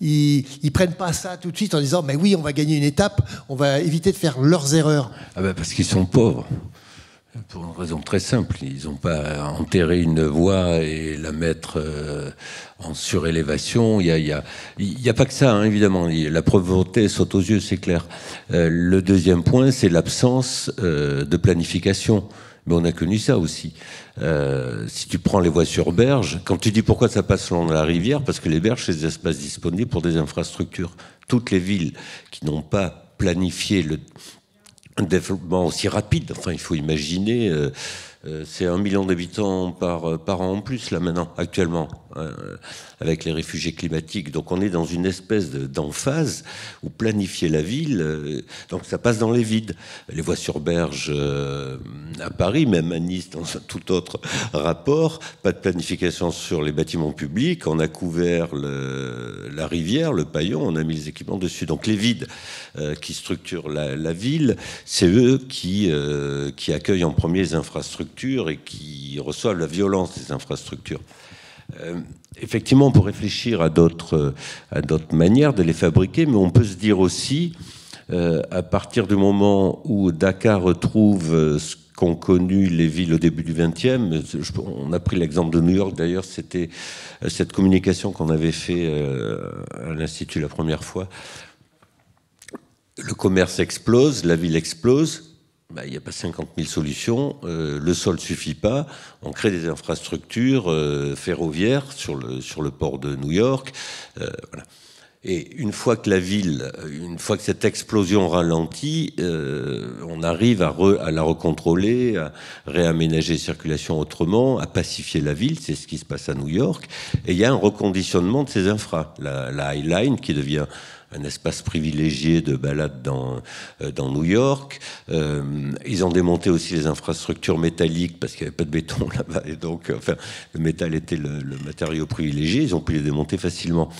ils prennent pas ça tout de suite en disant mais oui, on va gagner une étape, on va éviter de faire leurs erreurs? Parce qu'ils sont pauvres. Pour une raison très simple, ils n'ont pas enterré une voie et la mettre en surélévation. Il y a pas que ça, hein, évidemment. La pauvreté saute aux yeux, c'est clair. Le deuxième point, c'est l'absence de planification. Mais on a connu ça aussi. Si tu prends les voies sur berge, quand tu dis pourquoi ça passe le long de la rivière, parce que les berges, c'est des espaces disponibles pour des infrastructures. Toutes les villes qui n'ont pas planifié un développement aussi rapide, enfin il faut imaginer, c'est 1 million d'habitants par an en plus là maintenant, actuellement, avec les réfugiés climatiques. Donc on est dans une espèce d'emphase où planifier la ville, donc ça passe dans les vides. Les voies sur berge à Paris, même à Nice, dans un tout autre rapport, pas de planification sur les bâtiments publics, on a couvert la rivière, le paillon, on a mis les équipements dessus. Donc les vides qui structurent la ville, c'est eux qui accueillent en premier les infrastructures et qui reçoivent la violence des infrastructures. Effectivement, on peut réfléchir à d'autres manières de les fabriquer, mais on peut se dire aussi, à partir du moment où Dakar retrouve ce qu'ont connu les villes au début du XXe, on a pris l'exemple de New York d'ailleurs, c'était cette communication qu'on avait fait à l'Institut la première fois. Le commerce explose, la ville explose. Il n'y a pas 50 000 solutions, le sol ne suffit pas, on crée des infrastructures ferroviaires sur le port de New York. Voilà. Et une fois que cette explosion ralentit, on arrive à la recontrôler, à réaménager la circulation autrement, à pacifier la ville, c'est ce qui se passe à New York. Et il y a un reconditionnement de ces infras. La High Line qui devient un espace privilégié de balade dans New York. Ils ont démonté aussi les infrastructures métalliques parce qu'il n'y avait pas de béton là-bas. Et donc, le métal était le matériau privilégié. Ils ont pu les démonter facilement.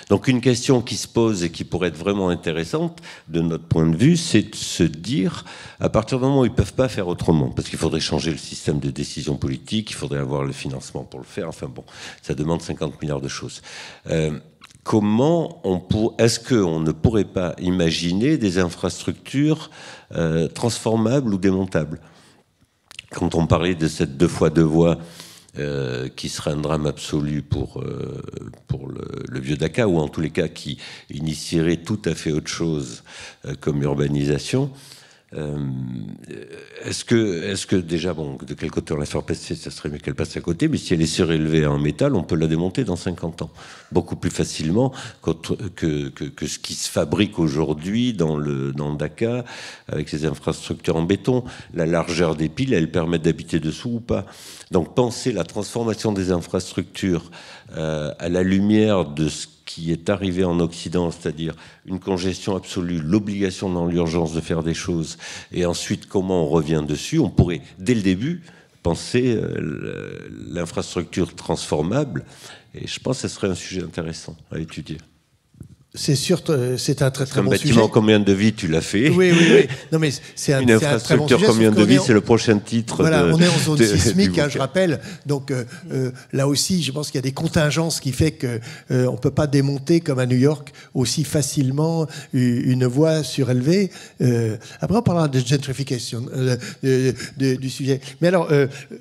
Donc, une question qui se pose et qui pourrait être vraiment intéressante de notre point de vue, c'est de se dire, à partir du moment où ils ne peuvent pas faire autrement, parce qu'il faudrait changer le système de décision politique, il faudrait avoir le financement pour le faire. Enfin bon, ça demande 50 milliards de choses. Est-ce qu'on ne pourrait pas imaginer des infrastructures transformables ou démontables? Quand on parlait de cette 2x2 voies qui serait un drame absolu pour le vieux Dakar, ou en tous les cas qui initierait tout à fait autre chose comme urbanisation, est-ce que déjà, de quel côté on la fait passer, ça serait mieux qu'elle passe à côté, mais si elle est surélevée en métal, on peut la démonter dans 50 ans, beaucoup plus facilement que ce qui se fabrique aujourd'hui dans le Dakar, avec ces infrastructures en béton. La largeur des piles, elle permet d'habiter dessous ou pas. Donc penser la transformation des infrastructures à la lumière de ce qui est arrivé en Occident, c'est-à-dire une congestion absolue, l'obligation dans l'urgence de faire des choses, et ensuite comment on revient dessus, on pourrait, dès le début, penser l'infrastructure transformable, et je pense que ce serait un sujet intéressant à étudier. C'est sûr, c'est un très très bon sujet. Un bâtiment, combien de vies tu l'as fait? Oui, oui, oui. Non, mais c'est une infrastructure, combien de vies? C'est le prochain titre. Voilà, on est en zone sismique, je rappelle. Donc là aussi, je pense qu'il y a des contingences qui fait que on peut pas démonter comme à New York aussi facilement une voie surélevée. Après, on parlera de gentrification du sujet. Mais alors,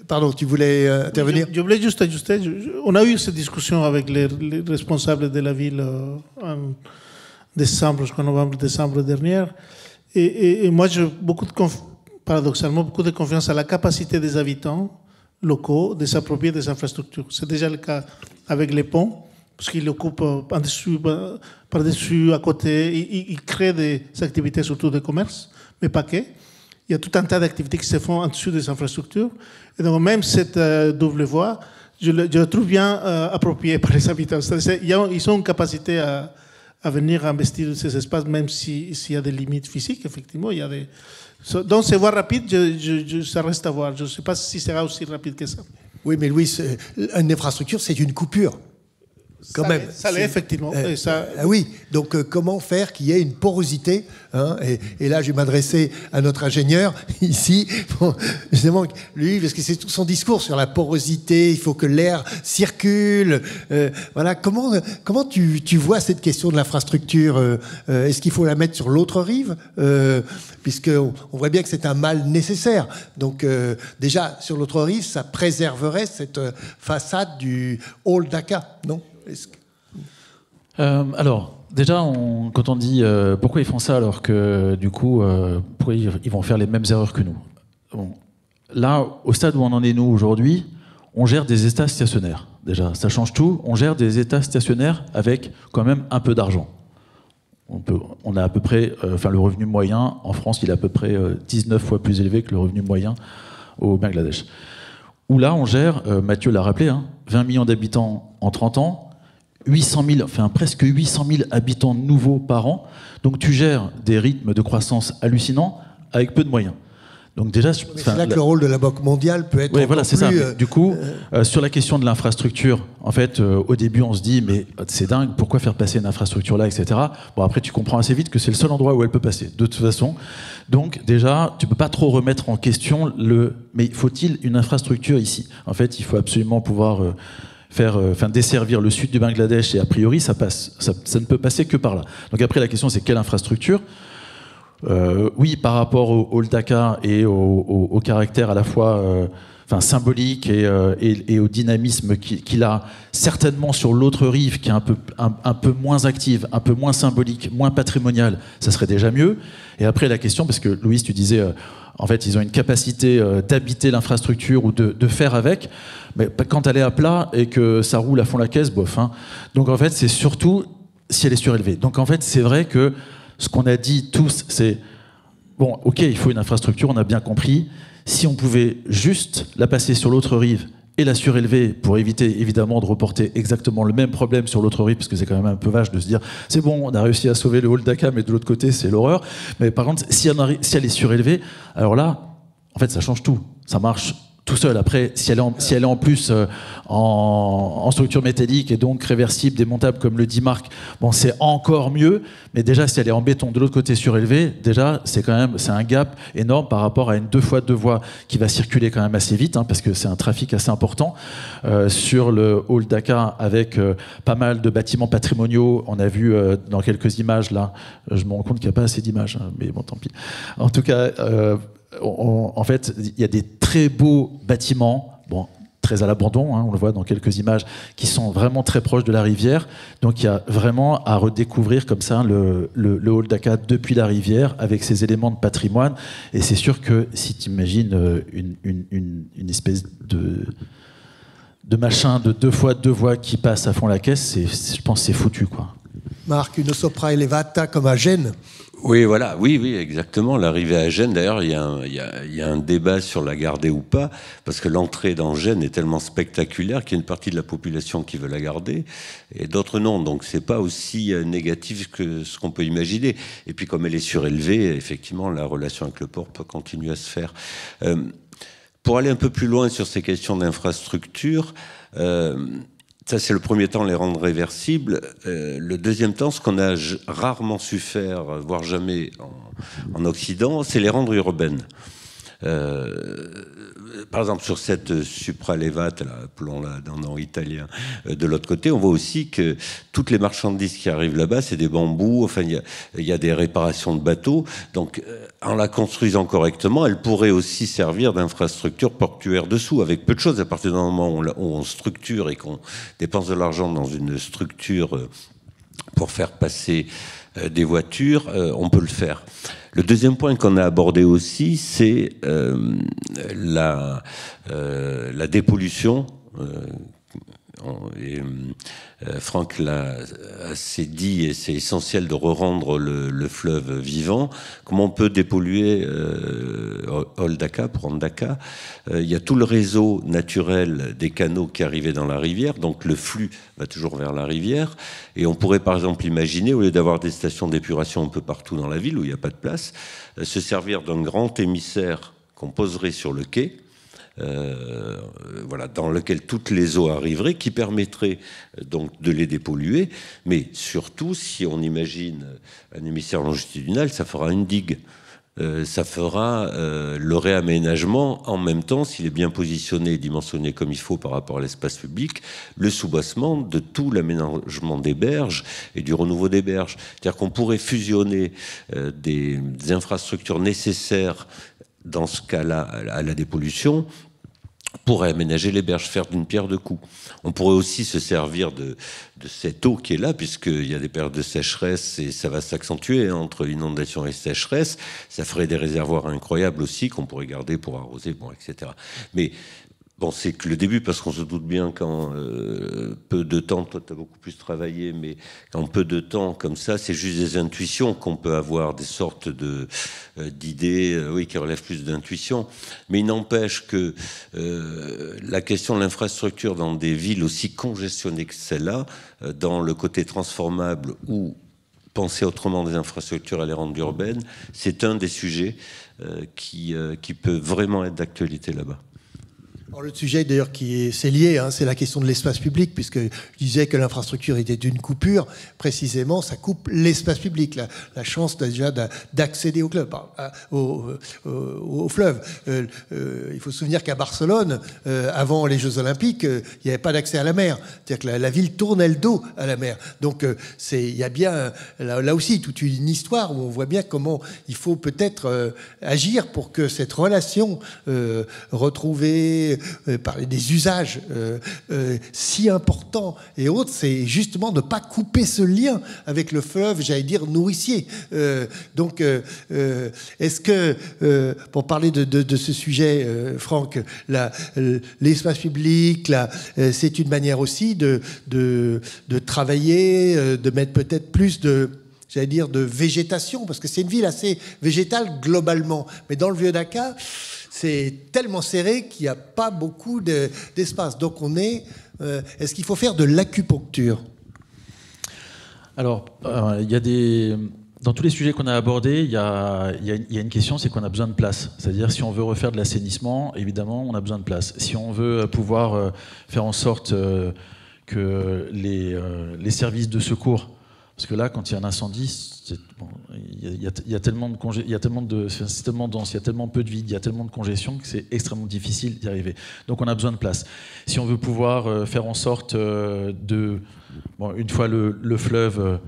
pardon, tu voulais intervenir? Je voulais juste ajuster. On a eu cette discussion avec les responsables de la ville en décembre, jusqu'en novembre-décembre dernier. Et moi, j'ai paradoxalement beaucoup de confiance à la capacité des habitants locaux de s'approprier des infrastructures. C'est déjà le cas avec les ponts, parce qu'ils occupent par-dessus, à côté. Ils créent des activités, surtout de commerce, mais pas que. Il y a tout un tas d'activités qui se font en dessous des infrastructures. Et donc, même cette double voie, je la trouve bien appropriée par les habitants. Ils ont une capacité à venir investir dans ces espaces, même s'il y a des limites physiques, effectivement. Il y a des... Donc, ces voies rapides, ça reste à voir. Je ne sais pas si ça sera aussi rapide que ça. Oui, mais Louis, une infrastructure, c'est une coupure. Quand même. Ça l'est, effectivement. Oui, donc comment faire qu'il y ait une porosité, hein, et là, je vais m'adresser à notre ingénieur ici, justement, lui, parce que c'est tout son discours sur la porosité, il faut que l'air circule. Voilà, comment tu vois cette question de l'infrastructure? Est-ce qu'il faut la mettre sur l'autre rive, puisqu'on voit bien que c'est un mal nécessaire. Donc déjà, sur l'autre rive, ça préserverait cette façade du hall d'Aka, non? Alors, déjà, quand on dit pourquoi ils font ça alors que du coup, pourquoi ils vont faire les mêmes erreurs que nous? Bon, là, au stade où on en est nous aujourd'hui, on gère des états stationnaires. Déjà, ça change tout. On gère des états stationnaires avec quand même un peu d'argent. On a à peu près, le revenu moyen en France, il est à peu près 19 fois plus élevé que le revenu moyen au Bangladesh. Où là, on gère, Mathieu l'a rappelé, 20 millions d'habitants en 30 ans, 800 000, presque 800 000 habitants nouveaux par an. Donc tu gères des rythmes de croissance hallucinants avec peu de moyens. Donc déjà, c'est là que le rôle de la Banque mondiale peut être. Oui, voilà, c'est ça. Du coup, sur la question de l'infrastructure, en fait, au début, on se dit, mais c'est dingue, pourquoi faire passer une infrastructure là, etc. Bon, après, tu comprends assez vite que c'est le seul endroit où elle peut passer, de toute façon. Donc, déjà, tu peux pas trop remettre en question mais faut-il une infrastructure ici? En fait, il faut absolument pouvoir desservir le sud du Bangladesh, et a priori, ça ne peut passer que par là. Donc après, la question, c'est quelle infrastructure? Oui, par rapport au hall d'Aka et au caractère à la fois symbolique et au dynamisme qu'il a certainement sur l'autre rive, qui est un peu moins active, un peu moins symbolique, moins patrimoniale, ça serait déjà mieux. Et après, la question, parce que Louis, tu disais, en fait, ils ont une capacité d'habiter l'infrastructure ou de faire avec, mais quand elle est à plat et que ça roule à fond la caisse, bof. Donc en fait, c'est surtout si elle est surélevée. Donc en fait, c'est vrai que ce qu'on a dit tous, c'est bon, ok, il faut une infrastructure, on a bien compris. Si on pouvait juste la passer sur l'autre rive et la surélever pour éviter évidemment de reporter exactement le même problème sur l'autre rive, parce que c'est quand même un peu vache de se dire c'est bon, on a réussi à sauver le hall d'Aka, mais de l'autre côté c'est l'horreur. Mais par contre, si elle est surélevée, alors là, en fait, ça change tout. Ça marche tout seul. Après, si elle est en plus en structure métallique et donc réversible, démontable, comme le dit Marc, bon, c'est encore mieux. Mais déjà, si elle est en béton de l'autre côté surélevé, déjà, c'est un gap énorme par rapport à une 2x2 voies qui va circuler quand même assez vite, parce que c'est un trafic assez important sur le hall d'Aka, avec pas mal de bâtiments patrimoniaux. On a vu dans quelques images là. Je me rends compte qu'il n'y a pas assez d'images, mais bon, tant pis. En tout cas. En fait, il y a des très beaux bâtiments, bon, très à l'abandon, on le voit dans quelques images, qui sont vraiment très proches de la rivière. Donc il y a vraiment à redécouvrir comme ça le hall d'Aka depuis la rivière, avec ses éléments de patrimoine. Et c'est sûr que si tu imagines une espèce de machin de 2x2 voies qui passe à fond la caisse, je pense que c'est foutu, quoi. Marc, une sopra elevata comme à Gênes. Oui, voilà, oui, exactement. L'arrivée à Gênes, d'ailleurs, il y a un débat sur la garder ou pas, parce que l'entrée dans Gênes est tellement spectaculaire qu'il y a une partie de la population qui veut la garder, et d'autres non. Donc c'est pas aussi négatif que ce qu'on peut imaginer. Et puis comme elle est surélevée, effectivement, la relation avec le port peut continuer à se faire. Pour aller un peu plus loin sur ces questions d'infrastructure, Ça, c'est le premier temps, les rendre réversibles. Le deuxième temps, ce qu'on a rarement su faire, voire jamais en Occident, c'est les rendre urbaines. Par exemple, sur cette supralevate, appelons-la dans le nom italien, de l'autre côté, on voit aussi que toutes les marchandises qui arrivent là-bas, c'est des bambous, enfin, il y a des réparations de bateaux. Donc, en la construisant correctement, elle pourrait aussi servir d'infrastructure portuaire dessous, avec peu de choses. À partir du moment où on structure et qu'on dépense de l'argent dans une structure pour faire passer des voitures, on peut le faire. Le deuxième point qu'on a abordé aussi, c'est la dépollution. Franck l'a assez dit, et c'est essentiel de re-rendre le fleuve vivant. Comment on peut dépolluer Ol Daka, pour rendre Daka? Il y a tout le réseau naturel des canaux qui arrivaient dans la rivière, donc le flux va toujours vers la rivière. Et on pourrait par exemple imaginer, au lieu d'avoir des stations d'épuration un peu partout dans la ville où il n'y a pas de place, se servir d'un grand émissaire qu'on poserait sur le quai, voilà, dans lequel toutes les eaux arriveraient, qui permettrait donc de les dépolluer. Mais surtout, si on imagine un émissaire longitudinal, ça fera une digue. Ça fera le réaménagement en même temps, s'il est bien positionné et dimensionné comme il faut par rapport à l'espace public, le soubassement de tout l'aménagement des berges et du renouveau des berges. C'est-à-dire qu'on pourrait fusionner des infrastructures nécessaires dans ce cas-là à la dépollution pour aménager les berges, faire d'une pierre deux coups. On pourrait aussi se servir de cette eau qui est là, puisqu'il y a des périodes de sécheresse et ça va s'accentuer entre inondation et sécheresse. Ça ferait des réservoirs incroyables aussi qu'on pourrait garder pour arroser, bon, etc. Mais bon, c'est que le début, parce qu'on se doute bien qu'en peu de temps, toi tu as beaucoup plus travaillé, mais en peu de temps comme ça, c'est juste des intuitions qu'on peut avoir, des sortes d'idées, oui, qui relèvent plus d'intuition. Mais il n'empêche que la question de l'infrastructure dans des villes aussi congestionnées que celle-là, dans le côté transformable ou penser autrement des infrastructures à les rendre urbaines, c'est un des sujets qui peut vraiment être d'actualité là-bas. Alors, le sujet d'ailleurs c'est lié, hein, c'est la question de l'espace public, puisque je disais que l'infrastructure était une coupure, précisément ça coupe l'espace public, la chance déjà d'accéder au club, au fleuve. Il faut se souvenir qu'à Barcelone, avant les Jeux Olympiques, il n'y avait pas d'accès à la mer, c'est-à-dire que la ville tournait le dos à la mer. Donc il y a bien là aussi toute une histoire où on voit bien comment il faut peut-être agir pour que cette relation retrouvée, parler des usages si importants et autres, c'est justement de ne pas couper ce lien avec le fleuve, j'allais dire nourricier. Donc, est-ce que, pour parler de ce sujet, Franck, l'espace public, c'est une manière aussi de travailler, de mettre peut-être plus j'allais dire de végétation, parce que c'est une ville assez végétale globalement, mais dans le Vieux-Daca, c'est tellement serré qu'il n'y a pas beaucoup d'espace. Donc est-ce qu'il faut faire de l'acupuncture? Alors, il y a dans tous les sujets qu'on a abordés, il y a une question, c'est qu'on a besoin de place. C'est-à-dire, si on veut refaire de l'assainissement, évidemment, on a besoin de place. Si on veut pouvoir faire en sorte que les services de secours, parce que là, quand il y a un incendie, il y a tellement de c'est tellement dense, il y a tellement peu de vide, il y a tellement de congestion que c'est extrêmement difficile d'y arriver. Donc on a besoin de place. Si on veut pouvoir faire en sorte une fois le fleuve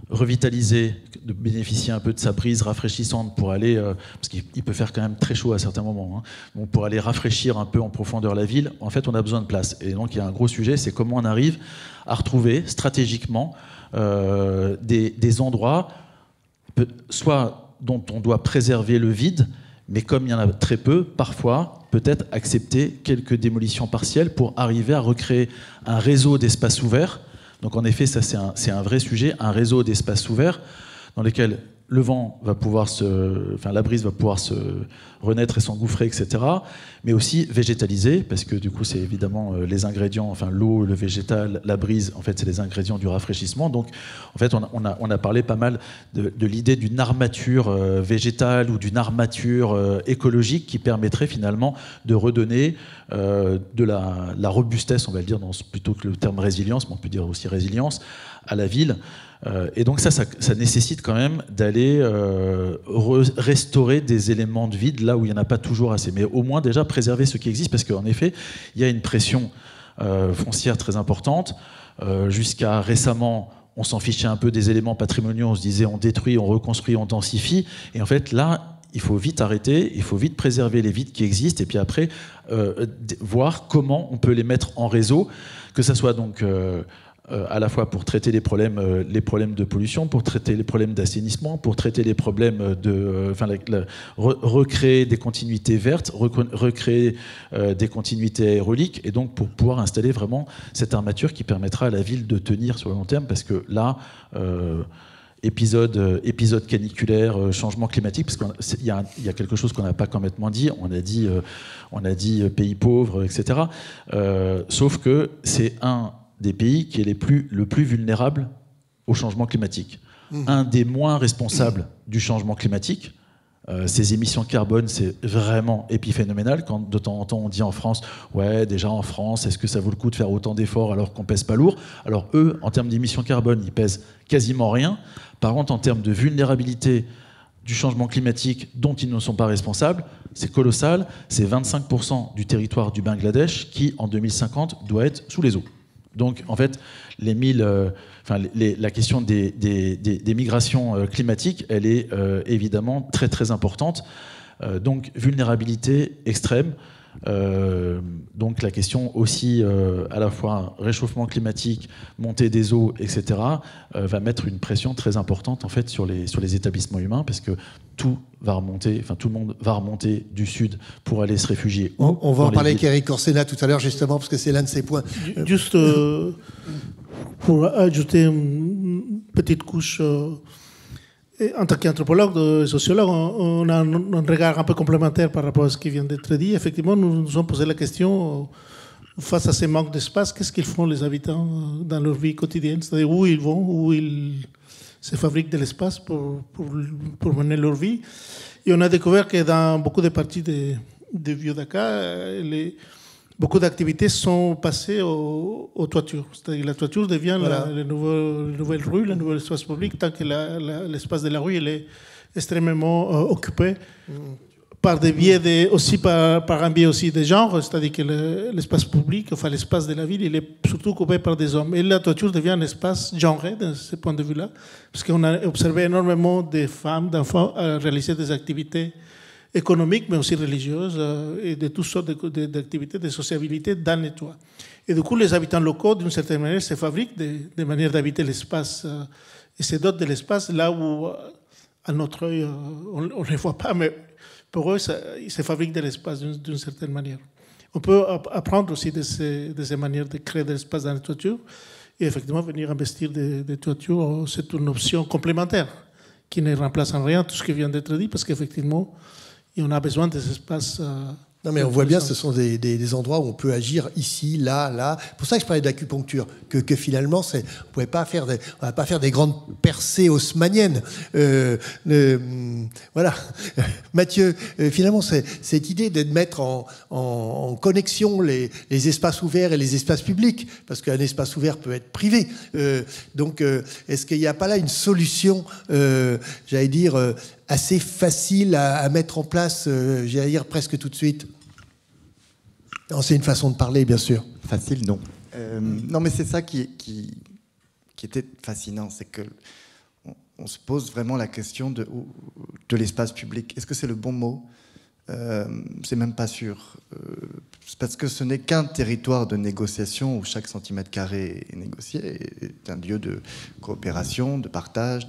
revitalisé, de bénéficier un peu de sa brise rafraîchissante pour aller, parce qu'il peut faire quand même très chaud à certains moments, hein, pour aller rafraîchir un peu en profondeur la ville, en fait on a besoin de place. Et donc il y a un gros sujet, c'est comment on arrive à retrouver stratégiquement des endroits soit dont on doit préserver le vide, mais comme il y en a très peu, parfois, peut-être accepter quelques démolitions partielles pour arriver à recréer un réseau d'espaces ouverts. Donc en effet, ça c'est un vrai sujet, un réseau d'espaces ouverts dans lesquels le vent va pouvoir la brise va pouvoir se renaître et s'engouffrer, etc. Mais aussi végétaliser, parce que du coup, c'est évidemment les ingrédients, enfin l'eau, le végétal, la brise, en fait, c'est les ingrédients du rafraîchissement. Donc, en fait, on a parlé pas mal de l'idée d'une armature végétale ou d'une armature écologique qui permettrait finalement de redonner de la robustesse, on va le dire, plutôt que le terme résilience, mais on peut dire aussi résilience, à la ville. Et donc ça nécessite quand même d'aller restaurer des éléments de vide là où il n'y en a pas toujours assez, mais au moins déjà préserver ce qui existe, parce qu'en effet, il y a une pression foncière très importante. Jusqu'à récemment, on s'en fichait un peu des éléments patrimoniaux, on se disait on détruit, on reconstruit, on densifie, et en fait là, il faut vite arrêter, il faut vite préserver les vides qui existent, et puis après, voir comment on peut les mettre en réseau, que ça soit donc à la fois pour traiter les problèmes de pollution, pour traiter les problèmes d'assainissement, pour traiter les problèmes recréer des continuités vertes, recréer des continuités aéroliques, et donc pour pouvoir installer vraiment cette armature qui permettra à la ville de tenir sur le long terme, parce que là, épisode caniculaire, changement climatique, parce qu'il y a quelque chose qu'on n'a pas complètement dit. On a dit pays pauvres, etc. Sauf que c'est un des pays qui est le plus vulnérable au changement climatique. Un des moins responsables du changement climatique. Ces émissions de carbone, c'est vraiment épiphénoménal. Quand de temps en temps on dit en France, ouais, déjà en France, est-ce que ça vaut le coup de faire autant d'efforts alors qu'on pèse pas lourd? Alors eux, en termes d'émissions de carbone, ils pèsent quasiment rien. Par contre, en termes de vulnérabilité du changement climatique dont ils ne sont pas responsables, c'est colossal. C'est 25% du territoire du Bangladesh qui, en 2050, doit être sous les eaux. Donc, en fait, la question des migrations climatiques, elle est évidemment très, très importante. Donc, vulnérabilité extrême. Donc, la question aussi, à la fois réchauffement climatique, montée des eaux, etc., va mettre une pression très importante, en fait, sur les établissements humains, parce que tout le monde va remonter du sud pour aller se réfugier. On va en parler avec Eric Orsena tout à l'heure, justement, parce que c'est l'un de ses points. Juste pour ajouter une petite couche, en tant qu'anthropologue et sociologue, on a un regard un peu complémentaire par rapport à ce qui vient d'être dit. Effectivement, nous nous sommes posé la question, face à ces manques d'espace, qu'est-ce qu'ils font les habitants dans leur vie quotidienne? C'est-à-dire où ils vont, où ils se fabriquent de l'espace pour mener leur vie. Et on a découvert que dans beaucoup de parties de Vieux Dakar, beaucoup d'activités sont passées aux toitures. C'est-à-dire que la toiture devient la nouvelle rue, le nouvel espace public, tant que l'espace de la rue il est extrêmement occupé par des biais aussi par un biais aussi de genre, c'est-à-dire que l'espace public, enfin l'espace de la ville, il est surtout occupé par des hommes. Et la toiture devient un espace genré de ce point de vue-là, parce qu'on a observé énormément de femmes, d'enfants à réaliser des activités économiques, mais aussi religieuses, et de toutes sortes d'activités de sociabilité dans les toits. Et du coup, les habitants locaux, d'une certaine manière, se fabriquent des manières d'habiter l'espace, et se dotent de l'espace là où, à notre œil, on ne les voit pas, mais pour eux, ils se fabriquent de l'espace d'une certaine manière. On peut apprendre aussi de ces manières de créer de l'espace dans les toitures, et effectivement, venir investir des toitures, c'est une option complémentaire qui ne remplace en rien tout ce qui vient d'être dit, parce qu'effectivement, on a besoin des espaces. Non, mais on voit bien, ce sont des endroits où on peut agir ici, là. C'est pour ça que je parlais d'acupuncture, que finalement, on ne va pas faire des grandes percées haussmanniennes. Voilà. Mathieu, finalement, cette idée de mettre en connexion les espaces ouverts et les espaces publics, parce qu'un espace ouvert peut être privé. Donc, est-ce qu'il n'y a pas là une solution, j'allais dire, assez facile à mettre en place, j'allais dire presque tout de suite? Non, c'est une façon de parler, bien sûr. Facile, non. Non, mais c'est ça qui était fascinant, c'est que on se pose vraiment la question de l'espace public. Est-ce que c'est le bon mot? C'est même pas sûr. Parce que ce n'est qu'un territoire de négociation où chaque centimètre carré est négocié, est un lieu de coopération, de partage,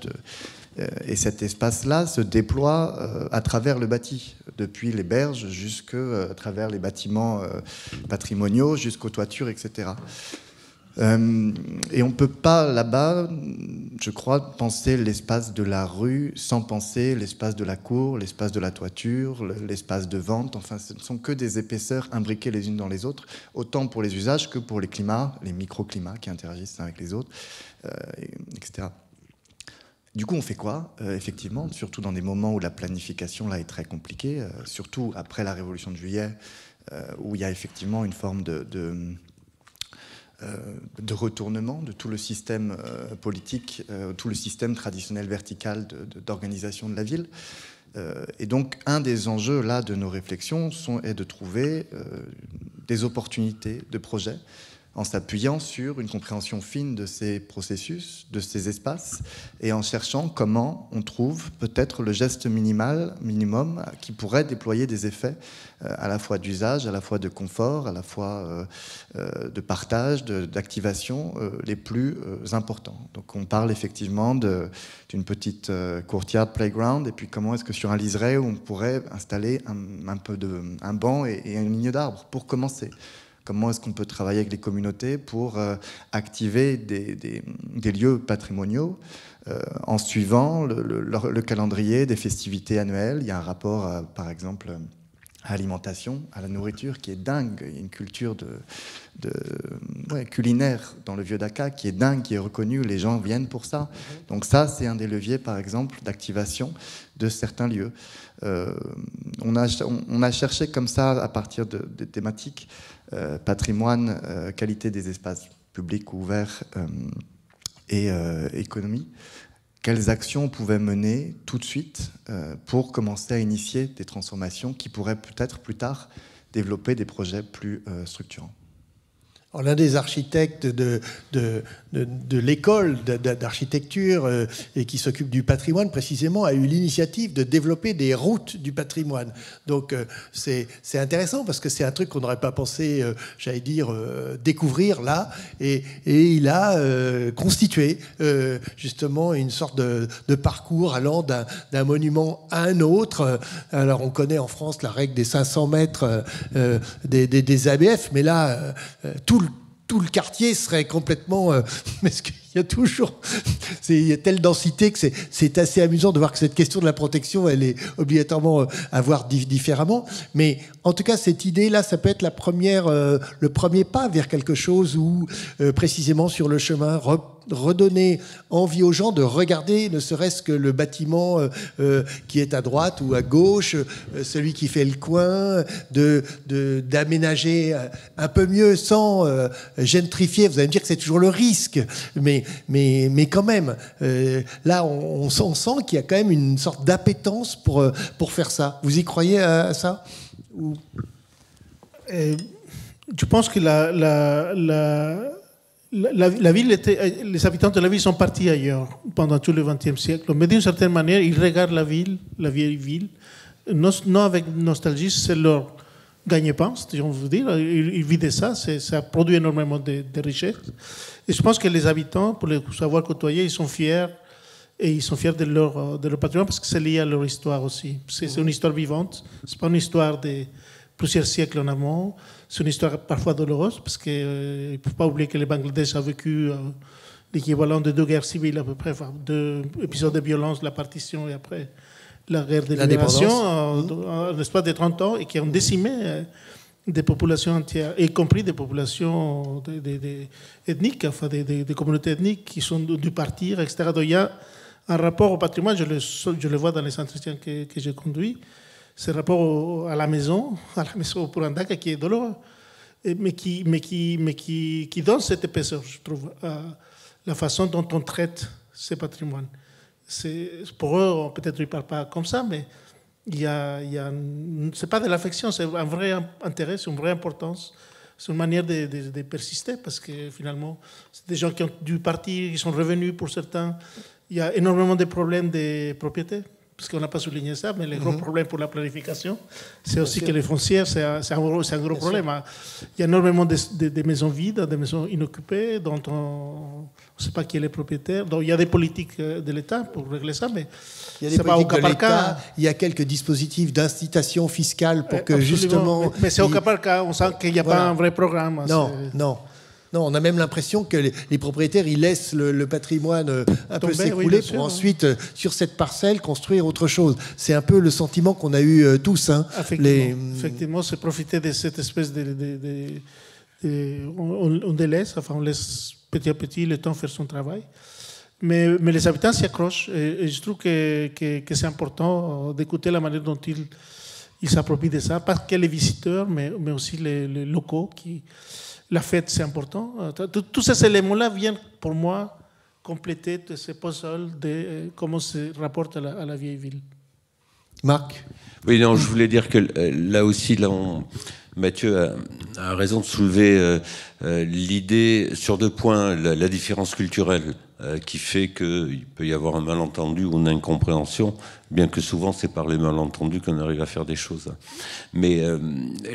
et cet espace-là se déploie à travers le bâti, depuis les berges jusqu'à travers les bâtiments patrimoniaux, jusqu'aux toitures, etc. Et on ne peut pas, là-bas, je crois, penser l'espace de la rue sans penser l'espace de la cour, l'espace de la toiture, l'espace de vente. Enfin, ce ne sont que des épaisseurs imbriquées les unes dans les autres, autant pour les usages que pour les climats, les microclimats qui interagissent avec les autres, etc. Du coup, on fait quoi? Effectivement, surtout dans des moments où la planification là, est très compliquée, surtout après la Révolution de Juillet, où il y a effectivement une forme de retournement de tout le système politique, tout le système traditionnel vertical d'organisation de la ville. Et donc, un des enjeux là de nos réflexions est de trouver des opportunités de projets en s'appuyant sur une compréhension fine de ces processus, de ces espaces, et en cherchant comment on trouve peut-être le geste minimum qui pourrait déployer des effets à la fois d'usage, à la fois de confort, à la fois de partage, d'activation les plus importants. Donc on parle effectivement d'une petite courtyard playground, et puis comment est-ce que sur un liseré on pourrait installer un banc et une ligne d'arbres pour commencer. Comment est-ce qu'on peut travailler avec les communautés pour activer des lieux patrimoniaux en suivant le calendrier des festivités annuelles. Il y a un rapport, par exemple, à l'alimentation, à la nourriture qui est dingue. Il y a une culture culinaire dans le Vieux-Dakar qui est dingue, qui est reconnue. Les gens viennent pour ça. Donc ça, c'est un des leviers, par exemple, d'activation de certains lieux. On a cherché comme ça, à partir des thématiques, patrimoine, qualité des espaces publics ouverts et économie, quelles actions on pouvait mener tout de suite pour commencer à initier des transformations qui pourraient peut-être plus tard développer des projets plus structurants. L'un des architectes de l'école d'architecture et qui s'occupe du patrimoine précisément a eu l'initiative de développer des routes du patrimoine. Donc c'est intéressant parce que c'est un truc qu'on n'aurait pas pensé, j'allais dire, découvrir là. Et il a constitué justement une sorte de parcours allant d'un monument à un autre. Alors on connaît en France la règle des 500 mètres des ABF, mais là, tout le quartier serait complètement... parce qu'il y a toujours... il y a telle densité que c'est assez amusant de voir que cette question de la protection, elle est obligatoirement à voir différemment. Mais en tout cas, cette idée-là, ça peut être le premier pas vers quelque chose où, précisément sur le chemin, redonner envie aux gens de regarder ne serait-ce que le bâtiment qui est à droite ou à gauche, celui qui fait le coin, d'aménager un peu mieux sans gentrifier. Vous allez me dire que c'est toujours le risque, mais quand même, là on sent qu'il y a quand même une sorte d'appétence pour faire ça. Vous y croyez à ça? Je pense que la ville les habitants de la ville sont partis ailleurs pendant tout le XXe siècle. Mais d'une certaine manière, ils regardent la vieille ville, non avec nostalgie, c'est leur gagne-pain, on veut dire. Ils vivent de ça, ça produit énormément de richesses. Et je pense que les habitants, pour les savoir côtoyer, ils sont fiers. Et ils sont fiers de leur patrimoine parce que c'est lié à leur histoire aussi. C'est une histoire vivante, c'est pas une histoire de plusieurs siècles en amont. C'est une histoire parfois douloureuse parce qu'il ne faut pas oublier que le Bangladesh a vécu l'équivalent de 2 guerres civiles à peu près, enfin, 2 épisodes de violence, la partition et après la guerre de libération en l'espace de 30 ans et qui ont décimé des populations entières, y compris des populations ethniques, enfin des communautés ethniques qui sont dû partir, etc. Donc il y a un rapport au patrimoine, je le vois dans les entretiens que j'ai conduits, ce rapport à la maison pour un Dakar qui est douloureux, mais qui donne cette épaisseur, je trouve, à la façon dont on traite ce patrimoine. Pour eux, peut-être ils ne parlent pas comme ça, mais c'est pas de l'affection, c'est un vrai intérêt, c'est une vraie importance, c'est une manière de persister, parce que finalement, c'est des gens qui ont dû partir, qui sont revenus pour certains. Il y a énormément de problèmes de propriété, parce qu'on n'a pas souligné ça, mais les gros problèmes pour la planification, c'est aussi que les foncières, c'est un gros problème. Il y a énormément de maisons vides, de maisons inoccupées, dont on ne sait pas qui est le propriétaire. Donc il y a des politiques de l'État pour régler ça, mais il y a des politiques de l'État, il y a quelques dispositifs d'incitation fiscale pour que absolument. justement... Mais c'est au cas par cas, on sent qu'il n'y a pas un vrai programme. Non. Non, on a même l'impression que les propriétaires, ils laissent le patrimoine un peu Tomber, s'écrouler oui, bien pour sûr, ensuite, sur cette parcelle, construire autre chose. C'est un peu le sentiment qu'on a eu tous. Hein. Effectivement, c'est profiter de cette espèce on délaisse, enfin on laisse petit à petit le temps faire son travail. Mais les habitants s'y accrochent et je trouve que c'est important d'écouter la manière dont ils s'approprient de ça, pas que les visiteurs, mais aussi les locaux. La fête, c'est important. Tous ces éléments-là viennent, pour moi, compléter ce puzzle de comment se rapporte à la vieille ville. Marc ? Oui, non, je voulais dire que là aussi, Mathieu a raison de soulever l'idée sur 2 points, la différence culturelle qui fait qu'il peut y avoir un malentendu ou une incompréhension, bien que souvent c'est par les malentendus qu'on arrive à faire des choses. Mais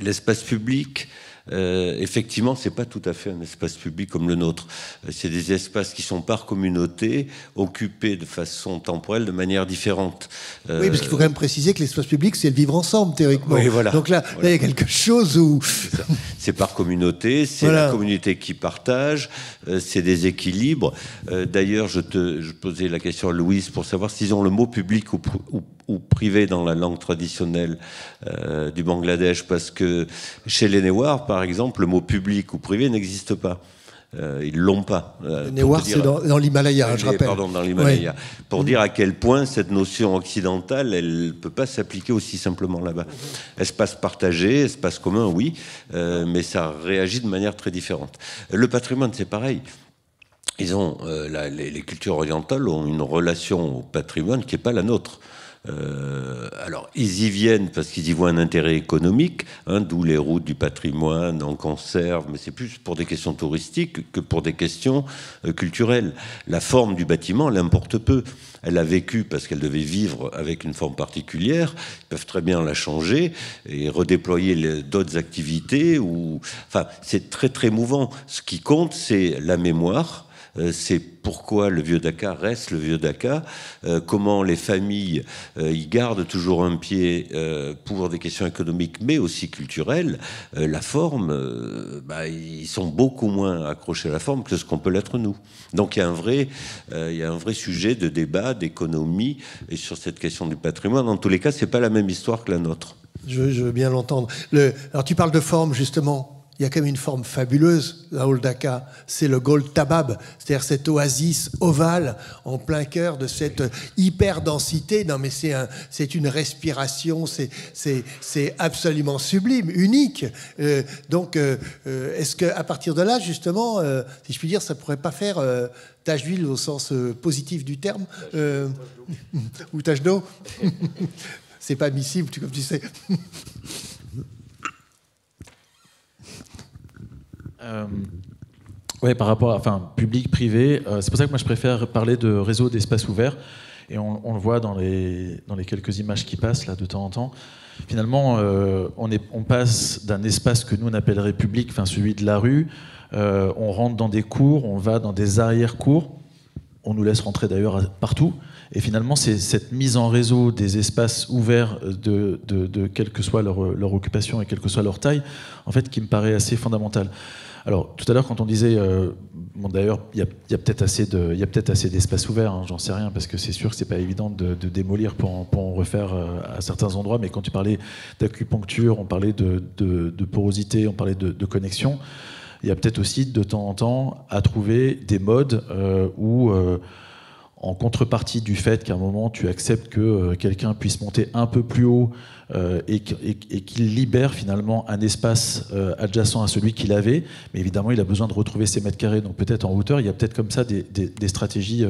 l'espace public, effectivement, c'est pas tout à fait un espace public comme le nôtre. C'est des espaces qui sont par communauté, occupés de façon temporelle, de manière différente. Oui, parce qu'il faut quand même préciser que l'espace public, c'est le vivre ensemble, théoriquement. Oui, voilà. Donc là, il y a quelque chose où... C'est par communauté, c'est la communauté qui partage, c'est des équilibres. D'ailleurs, je posais la question à Louise pour savoir s'ils ont le mot public ou privé dans la langue traditionnelle du Bangladesh, parce que chez les Newar, par exemple, le mot public ou privé n'existe pas. Ils l'ont pas. Newar, c'est dans l'Himalaya, je rappelle. Pardon, dans l'Himalaya. Oui. Pour dire à quel point cette notion occidentale, elle ne peut pas s'appliquer aussi simplement là-bas. Espace partagé, espace commun, oui, mais ça réagit de manière très différente. Le patrimoine, c'est pareil. Ils ont, les cultures orientales ont une relation au patrimoine qui n'est pas la nôtre. Alors, ils y viennent parce qu'ils y voient un intérêt économique, d'où les routes du patrimoine, on conserve, mais c'est plus pour des questions touristiques que pour des questions culturelles. La forme du bâtiment l'importe peu. Elle a vécu parce qu'elle devait vivre avec une forme particulière. Ils peuvent très bien la changer et redéployer d'autres activités. Enfin, c'est très très mouvant. Ce qui compte, c'est la mémoire. C'est pourquoi le vieux Dhaka reste le vieux Dhaka, comment les familles y gardent toujours un pied pour des questions économiques mais aussi culturelles. La forme, ils sont beaucoup moins accrochés à la forme que ce qu'on peut l'être nous. Donc il y a un vrai sujet de débat, d'économie et sur cette question du patrimoine. En tous les cas, c'est pas la même histoire que la nôtre. Je veux bien l'entendre. Alors tu parles de forme justement. Il y a quand même une forme fabuleuse à Old Dhaka, c'est le Gol Tabab, c'est-à-dire cette oasis ovale en plein cœur de cette hyper-densité. Non mais c'est une respiration, c'est absolument sublime, unique. Donc est-ce qu'à partir de là, justement, si je puis dire, ça ne pourrait pas faire tache d'huile au sens positif du terme ou tache d'eau? C'est pas admissible, comme tu sais. Ouais, par rapport à public, privé, c'est pour ça que moi je préfère parler de réseau d'espaces ouverts, et on le voit dans les quelques images qui passent là de temps en temps. Finalement, on passe d'un espace que nous on appellerait public, celui de la rue, on rentre dans des cours, on va dans des arrière-cours, on nous laisse rentrer d'ailleurs partout, et finalement c'est cette mise en réseau des espaces ouverts de quelle que soit leur occupation et quelle que soit leur taille, en fait, qui me paraît assez fondamentale. Alors, tout à l'heure, quand on disait, d'ailleurs, il y a peut-être assez d'espaces ouverts, j'en sais rien, parce que c'est sûr que c'est pas évident de démolir pour en refaire à certains endroits, mais quand tu parlais d'acupuncture, on parlait de porosité, on parlait de connexion, il y a peut-être aussi de temps en temps à trouver des modes où, en contrepartie du fait qu'à un moment tu acceptes que quelqu'un puisse monter un peu plus haut et qu'il libère finalement un espace adjacent à celui qu'il avait, mais évidemment il a besoin de retrouver ses mètres carrés, donc peut-être en hauteur, il y a peut-être comme ça des stratégies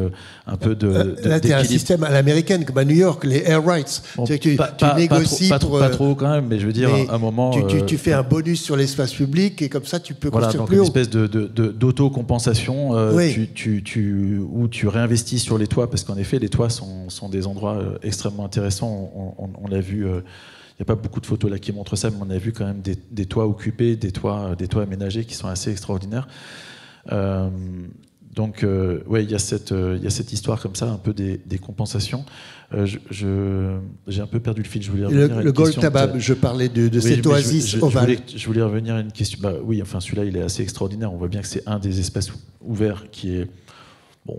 un peu là tu as un système à l'américaine comme à New York, les air rights, bon, tu négocies pas trop quand même, mais je veux dire à un moment tu fais un bonus sur l'espace public et comme ça tu peux construire donc plus haut. Une espèce d'auto-compensation où tu réinvestis sur les toits, parce qu'en effet les toits sont des endroits extrêmement intéressants, on l'a vu. Il n'y a pas beaucoup de photos là qui montrent ça, mais on a vu quand même des toits occupés, des toits aménagés qui sont assez extraordinaires. Donc, ouais, il y a cette histoire comme ça, un peu des compensations. J'ai un peu perdu le fil. Je voulais revenir à une Le Gol question, Tabab, je parlais de cette oasis ovale. Je voulais revenir à une question. Bah, oui, enfin, celui-là, il est assez extraordinaire. On voit bien que c'est un des espaces ouverts qui est, bon,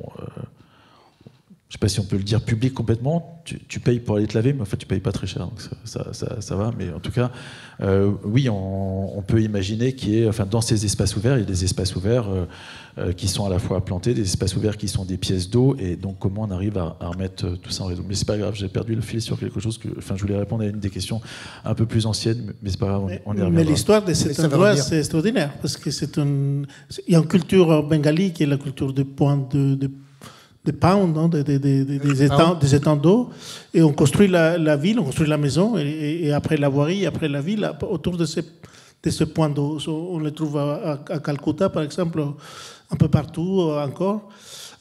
je ne sais pas si on peut le dire public complètement. Tu payes pour aller te laver, mais en fait, tu ne payes pas très cher. Donc ça va. Mais en tout cas, oui, on peut imaginer qu'il y ait, enfin, dans ces espaces ouverts, il y a des espaces ouverts qui sont à la fois plantés, des espaces ouverts qui sont des pièces d'eau. Et donc, comment on arrive à remettre tout ça en réseau? Mais c'est pas grave, j'ai perdu le fil sur quelque chose que. Enfin, je voulais répondre à une des questions un peu plus anciennes, mais c'est pas grave, on y reviendra. Mais l'histoire de cet endroit, c'est extraordinaire. Parce que il y a une culture bengali qui est la culture des points des pounds, hein, des étangs d'eau, et on construit la ville, on construit la maison, et après la voirie, après la ville, autour de ce point d'eau. On les trouve à Calcutta, par exemple, un peu partout encore.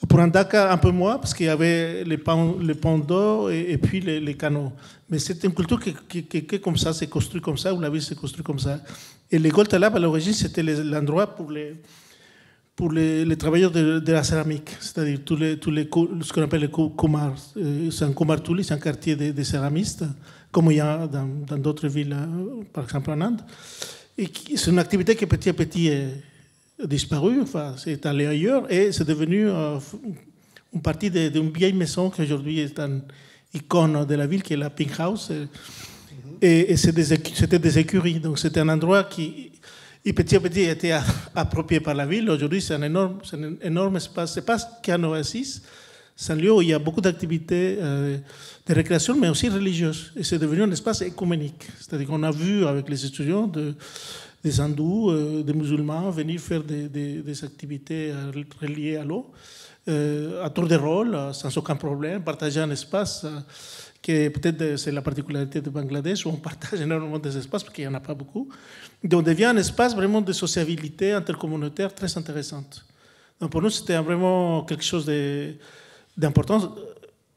Pour Andaka, un peu moins, parce qu'il y avait les ponts d'eau et puis les canaux. Mais c'est une culture qui est comme ça, c'est construit comme ça, où la ville s'est construite comme ça. Et les Gol Tabab, à l'origine, c'était l'endroit pour les travailleurs de la céramique, c'est-à-dire ce qu'on appelle les kumars. C'est un kumartuli, c'est un quartier de céramistes, comme il y a dans d'autres villes, par exemple en Inde. Et c'est une activité qui petit à petit est disparue, enfin, c'est allé ailleurs, et c'est devenu une partie d'une vieille maison qui aujourd'hui est une icône de la ville, qui est la Pink House. Et c'était des écuries, donc c'était un endroit qui... Et petit à petit, a été approprié par la ville. Aujourd'hui, c'est un énorme espace. Ce n'est pas qu'un oasis, c'est un lieu où il y a beaucoup d'activités de récréation, mais aussi religieuses. Et c'est devenu un espace écuménique. C'est-à-dire qu'on a vu avec les étudiants des hindous, des musulmans venir faire des activités reliées à l'eau, à tour de rôle, sans aucun problème, partager un espace qui peut-être c'est la particularité de Bangladesh, où on partage énormément des espaces, parce qu'il n'y en a pas beaucoup. Donc, on devient un espace vraiment de sociabilité intercommunautaire très intéressante. Donc, pour nous, c'était vraiment quelque chose d'important.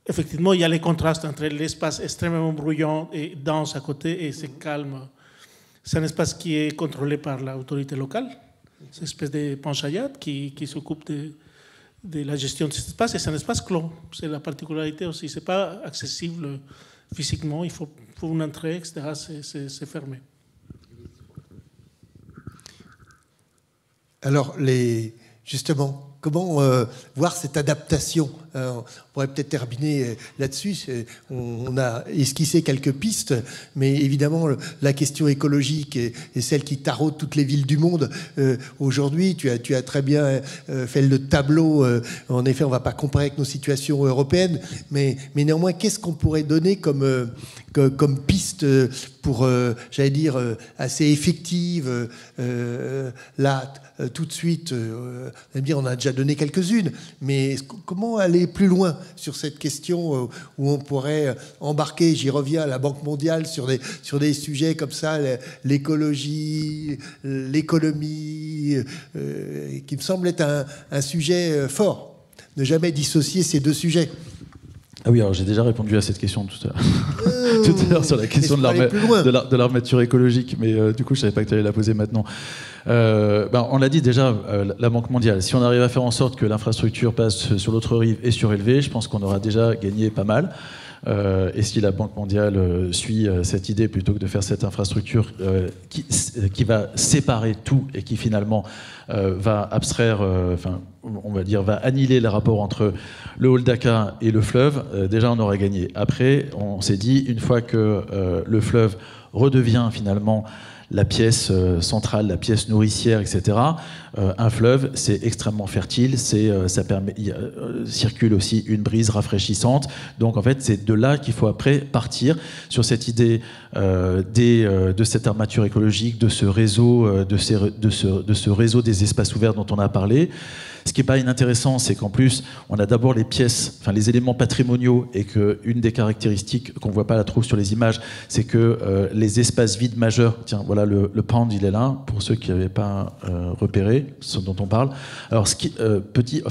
Effectivement, il y a les contrastes entre l'espace extrêmement bruyant et dense à côté et c'est calme. C'est un espace qui est contrôlé par l'autorité locale. C'est une espèce de panchayat qui s'occupe de la gestion de cet espace, et c'est un espace clos. C'est la particularité aussi. Ce n'est pas accessible physiquement, il faut une entrée, etc. C'est fermé. Alors, justement, comment voir cette adaptation? On pourrait peut-être terminer là-dessus. On a esquissé quelques pistes, mais évidemment, la question écologique est celle qui taraude toutes les villes du monde. Aujourd'hui, tu as très bien fait le tableau. En effet, on ne va pas comparer avec nos situations européennes, mais néanmoins, qu'est-ce qu'on pourrait donner comme piste pour, j'allais dire, assez effective là, tout de suite, on a déjà donné quelques-unes, mais comment aller plus loin sur cette question où on pourrait embarquer, j'y reviens, la Banque mondiale sur des sujets comme ça, l'écologie, l'économie, qui me semble être un sujet fort. Ne jamais dissocier ces deux sujets. Ah oui, alors j'ai déjà répondu à cette question tout à l'heure sur la question de l'armature écologique, mais du coup je savais pas que tu allais la poser maintenant. On l'a dit déjà, la Banque mondiale, si on arrive à faire en sorte que l'infrastructure passe sur l'autre rive et surélevée, je pense qu'on aura déjà gagné pas mal. Et si la Banque mondiale suit cette idée plutôt que de faire cette infrastructure qui va séparer tout et qui finalement va abstraire, on va dire, va annihiler les rapports entre le Hall Dhaka et le fleuve, déjà on aura gagné. Après, on s'est dit, une fois que le fleuve redevient finalement la pièce centrale, la pièce nourricière, etc. Un fleuve, c'est extrêmement fertile, ça permet, circule aussi une brise rafraîchissante. Donc en fait, c'est de là qu'il faut après partir sur cette idée de cette armature écologique, de ce réseau, de ce réseau des espaces ouverts dont on a parlé. Ce qui n'est pas inintéressant, c'est qu'en plus, on a d'abord les pièces, les éléments patrimoniaux, et qu'une des caractéristiques qu'on ne voit pas là trop sur les images, c'est que les espaces vides majeurs, tiens, voilà, le Pound, il est là, pour ceux qui n'avaient pas repéré ce dont on parle. Alors, petit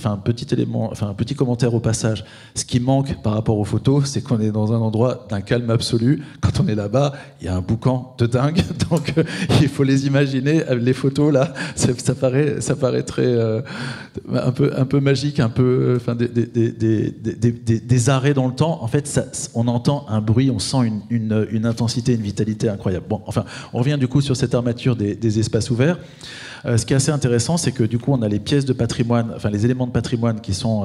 commentaire au passage, ce qui manque par rapport aux photos, c'est qu'on est dans un endroit d'un calme absolu. Quand on est là-bas, il y a un boucan de dingue, donc il faut les imaginer. Les photos, là, ça paraît très... un peu magiques, un peu, enfin, des arrêts dans le temps. En fait, on entend un bruit, on sent une intensité, une vitalité incroyable. Bon, enfin, on revient du coup sur cette armature des espaces ouverts. Ce qui est assez intéressant, c'est que du coup, on a les pièces de patrimoine, enfin les éléments de patrimoine qui sont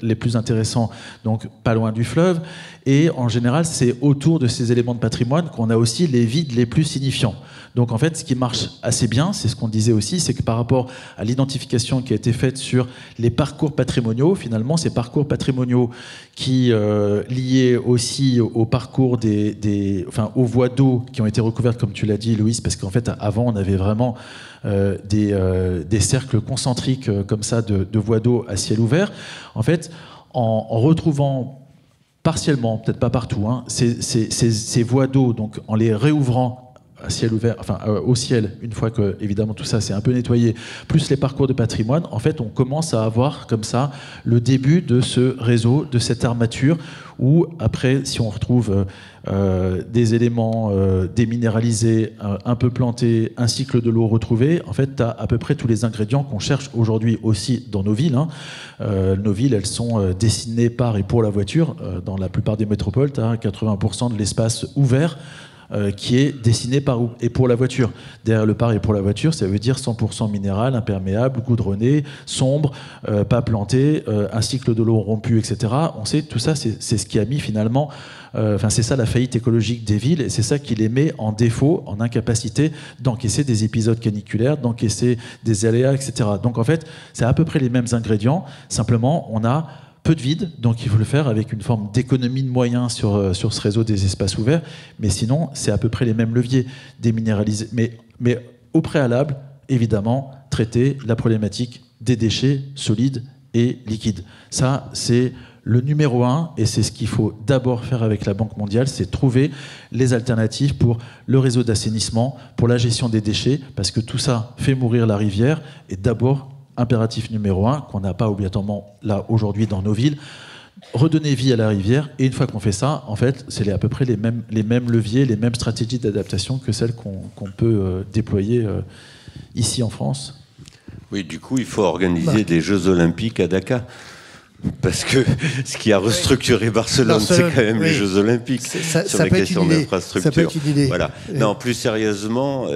les plus intéressants, donc pas loin du fleuve. Et en général, c'est autour de ces éléments de patrimoine qu'on a aussi les vides les plus signifiants. Donc en fait, ce qui marche assez bien, c'est ce qu'on disait aussi, c'est que par rapport à l'identification qui a été faite sur les parcours patrimoniaux, finalement, ces parcours patrimoniaux qui liés aussi au parcours enfin, aux voies d'eau qui ont été recouvertes, comme tu l'as dit, Louise, parce qu'en fait, avant, on avait vraiment des cercles concentriques comme ça de voies d'eau à ciel ouvert. En fait, en retrouvant partiellement, peut-être pas partout, hein, ces voies d'eau, donc en les réouvrant à ciel ouvert, enfin au ciel, une fois que évidemment tout ça c'est un peu nettoyé, plus les parcours de patrimoine, en fait on commence à avoir comme ça le début de ce réseau, de cette armature, où après si on retrouve des éléments déminéralisés, un peu plantés, un cycle de l'eau retrouvé, en fait tu as à peu près tous les ingrédients qu'on cherche aujourd'hui aussi dans nos villes. Hein. Nos villes, elles sont dessinées par et pour la voiture. Dans la plupart des métropoles, tu as 80% de l'espace ouvert qui est dessiné par et pour la voiture. Derrière le par et pour la voiture, ça veut dire 100% minéral, imperméable, goudronné, sombre, pas planté, un cycle de l'eau rompu, etc. On sait tout ça, c'est ce qui a mis finalement, c'est ça la faillite écologique des villes, et c'est ça qui les met en défaut, en incapacité d'encaisser des épisodes caniculaires, d'encaisser des aléas, etc. Donc en fait, c'est à peu près les mêmes ingrédients, simplement on a peu de vide, donc il faut le faire avec une forme d'économie de moyens sur ce réseau des espaces ouverts, mais sinon c'est à peu près les mêmes leviers, déminéralisés, mais au préalable, évidemment, traiter la problématique des déchets solides et liquides. Ça, c'est le numéro 1, et c'est ce qu'il faut d'abord faire avec la Banque mondiale, c'est trouver les alternatives pour le réseau d'assainissement, pour la gestion des déchets, parce que tout ça fait mourir la rivière, et d'abord impératif numéro 1, qu'on n'a pas obligatoirement là aujourd'hui dans nos villes, redonner vie à la rivière. Et une fois qu'on fait ça, en fait, c'est à peu près les mêmes leviers, les mêmes stratégies d'adaptation que celles qu'on peut déployer ici en France. Oui, du coup, il faut organiser des Jeux Olympiques à Dakar. Parce que ce qui a restructuré Barcelone, c'est quand même les Jeux Olympiques sur les questions d'infrastructure. Ça peut être une idée. Voilà. Non, plus sérieusement,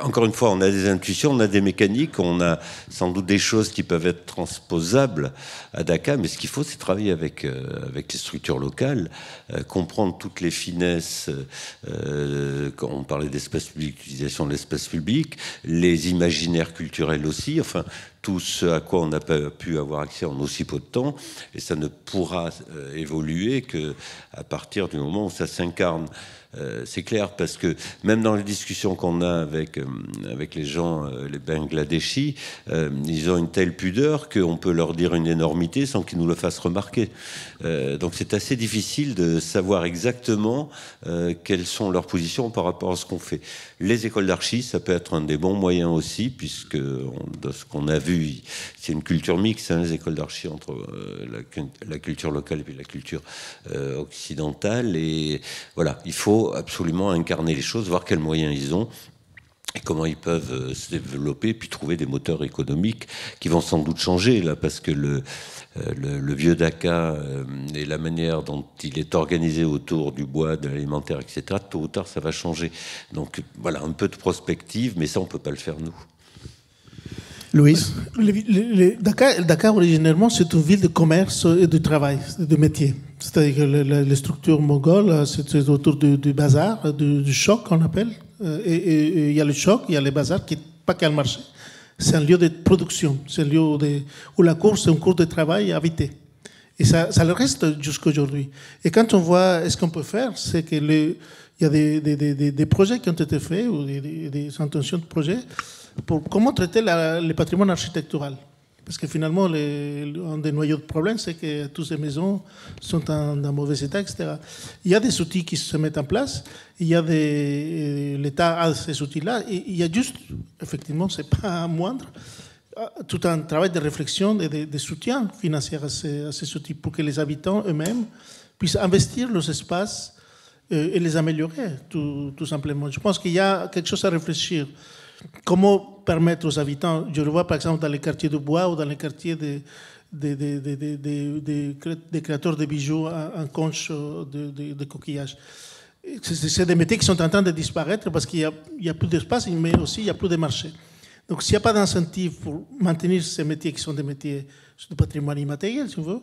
encore une fois, on a des intuitions, on a des mécaniques, on a sans doute des choses qui peuvent être transposables à Dakar, mais ce qu'il faut, c'est travailler avec les structures locales, comprendre toutes les finesses, quand on parlait d'espace public, l'utilisation de l'espace public, les imaginaires culturels aussi, enfin, tout ce à quoi on n'a pas pu avoir accès en aussi peu de temps, et ça ne pourra évoluer qu'à partir du moment où ça s'incarne. C'est clair, parce que même dans les discussions qu'on a avec les gens, les Bangladeshis, ils ont une telle pudeur qu'on peut leur dire une énormité sans qu'ils nous le fassent remarquer. Donc c'est assez difficile de savoir exactement quelles sont leurs positions par rapport à ce qu'on fait. Les écoles d'archi, ça peut être un des bons moyens aussi, puisque de ce qu'on a vu, c'est une culture mixte, hein, les écoles d'archi, entre la culture locale et puis la culture occidentale. Et voilà, il faut absolument incarner les choses, voir quels moyens ils ont et comment ils peuvent se développer, puis trouver des moteurs économiques qui vont sans doute changer, là, parce que le vieux Dakar et la manière dont il est organisé autour du bois, de l'alimentaire, etc., tôt ou tard, ça va changer. Donc voilà, un peu de prospective, mais ça, on ne peut pas le faire nous. Louise ? Dakar, originellement, c'est une ville de commerce et de travail, de métier. C'est-à-dire que les structures mongoles, c'est autour du bazar, du choc, qu'on appelle. Et il y a le choc, il y a le bazar, qui n'est pas qu'un marché. C'est un lieu de production. C'est un lieu où la course est un cours de travail invité. Et ça le reste jusqu'à aujourd'hui. Et quand on voit ce qu'on peut faire, c'est qu'il y a des projets qui ont été faits, ou des intentions de projets, pour comment traiter le patrimoine architectural. Parce que finalement, un des noyaux de problème, c'est que toutes ces maisons sont en mauvais état, etc. Il y a des outils qui se mettent en place, l'État a ces outils-là, et il y a juste, effectivement, c'est pas moindre, tout un travail de réflexion et de soutien financier à ces outils pour que les habitants eux-mêmes puissent investir leurs espaces et les améliorer, tout simplement. Je pense qu'il y a quelque chose à réfléchir comment permettre aux habitants, je le vois par exemple dans les quartiers de bois ou dans les quartiers des créateurs de bijoux en conche de coquillages. C'est des métiers qui sont en train de disparaître parce qu'il y a plus d'espace, mais aussi il n'y a plus de marché. Donc s'il n'y a pas d'incentive pour maintenir ces métiers qui sont des métiers de patrimoine immatériel, si on veut,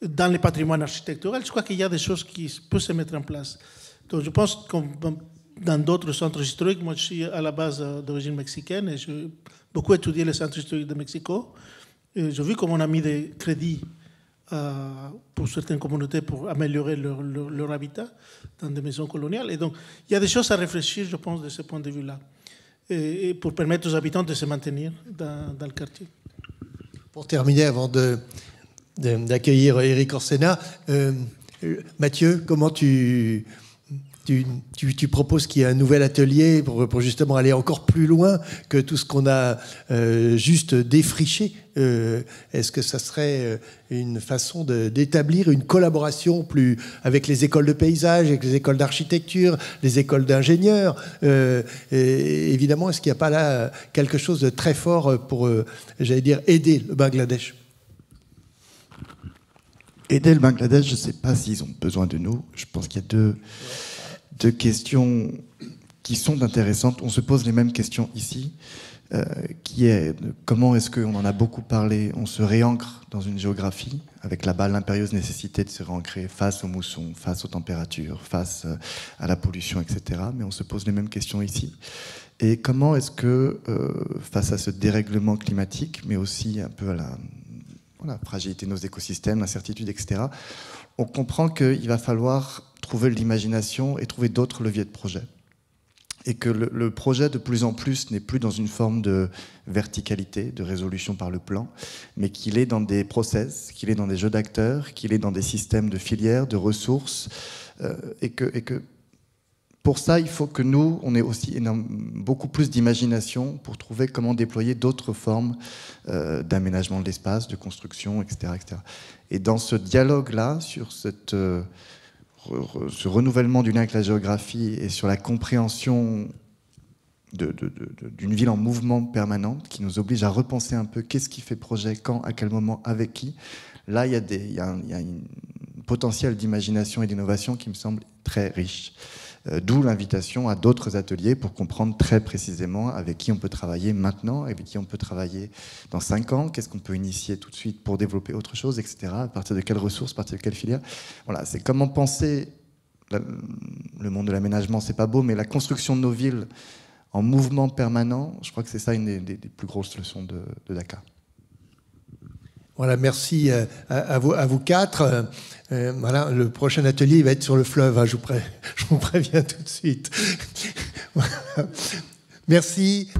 dans les patrimoines architecturaux, je crois qu'il y a des choses qui peuvent se mettre en place. Donc je pense que dans d'autres centres historiques, moi je suis à la base d'origine mexicaine et j'ai beaucoup étudié les centres historiques de Mexico. J'ai vu comment on a mis des crédits pour certaines communautés pour améliorer leur habitat dans des maisons coloniales. Et donc, il y a des choses à réfléchir, je pense, de ce point de vue-là, et pour permettre aux habitants de se maintenir dans le quartier. Pour terminer, avant d'accueillir Éric Orsena, Mathieu, comment tu proposes qu'il y ait un nouvel atelier pour justement aller encore plus loin que tout ce qu'on a juste défriché. Est-ce que ça serait une façon d'établir une collaboration plus avec les écoles de paysage, avec les écoles d'architecture, les écoles d'ingénieurs évidemment, est-ce qu'il n'y a pas là quelque chose de très fort pour, j'allais dire, aider le Bangladesh? Aider le Bangladesh, je ne sais pas s'ils ont besoin de nous. Je pense qu'il y a deux questions qui sont intéressantes. On se pose les mêmes questions ici, qui est comment est-ce qu'on en a beaucoup parlé, on se réancre dans une géographie avec l'impérieuse nécessité de se réancrer face aux moussons, face aux températures, face à la pollution, etc. Mais on se pose les mêmes questions ici. Et comment est-ce que, face à ce dérèglement climatique, mais aussi un peu à la fragilité de nos écosystèmes, l'incertitude, etc., on comprend qu'il va falloir trouver de l'imagination et trouver d'autres leviers de projet. Et que le projet, de plus en plus, n'est plus dans une forme de verticalité, de résolution par le plan, mais qu'il est dans des process, qu'il est dans des jeux d'acteurs, qu'il est dans des systèmes de filières, de ressources, et que pour ça, il faut que nous, on ait aussi beaucoup plus d'imagination pour trouver comment déployer d'autres formes d'aménagement de l'espace, de construction, etc., etc. Et dans ce dialogue-là, sur ce renouvellement du lien avec la géographie et sur la compréhension d'une ville en mouvement permanent, qui nous oblige à repenser un peu qu'est-ce qui fait projet, quand, à quel moment, avec qui, là, il y a un potentiel d'imagination et d'innovation qui me semble très riche. D'où l'invitation à d'autres ateliers pour comprendre très précisément avec qui on peut travailler maintenant, avec qui on peut travailler dans 5 ans, qu'est-ce qu'on peut initier tout de suite pour développer autre chose, etc. À partir de quelles ressources, à partir de quelle filière. Voilà, c'est comment penser le monde de l'aménagement, c'est pas beau, mais la construction de nos villes en mouvement permanent, je crois que c'est ça une des plus grosses leçons de Dakar. Voilà, merci à vous quatre. Voilà, le prochain atelier va être sur le fleuve, hein, je vous préviens tout de suite. Voilà. Merci.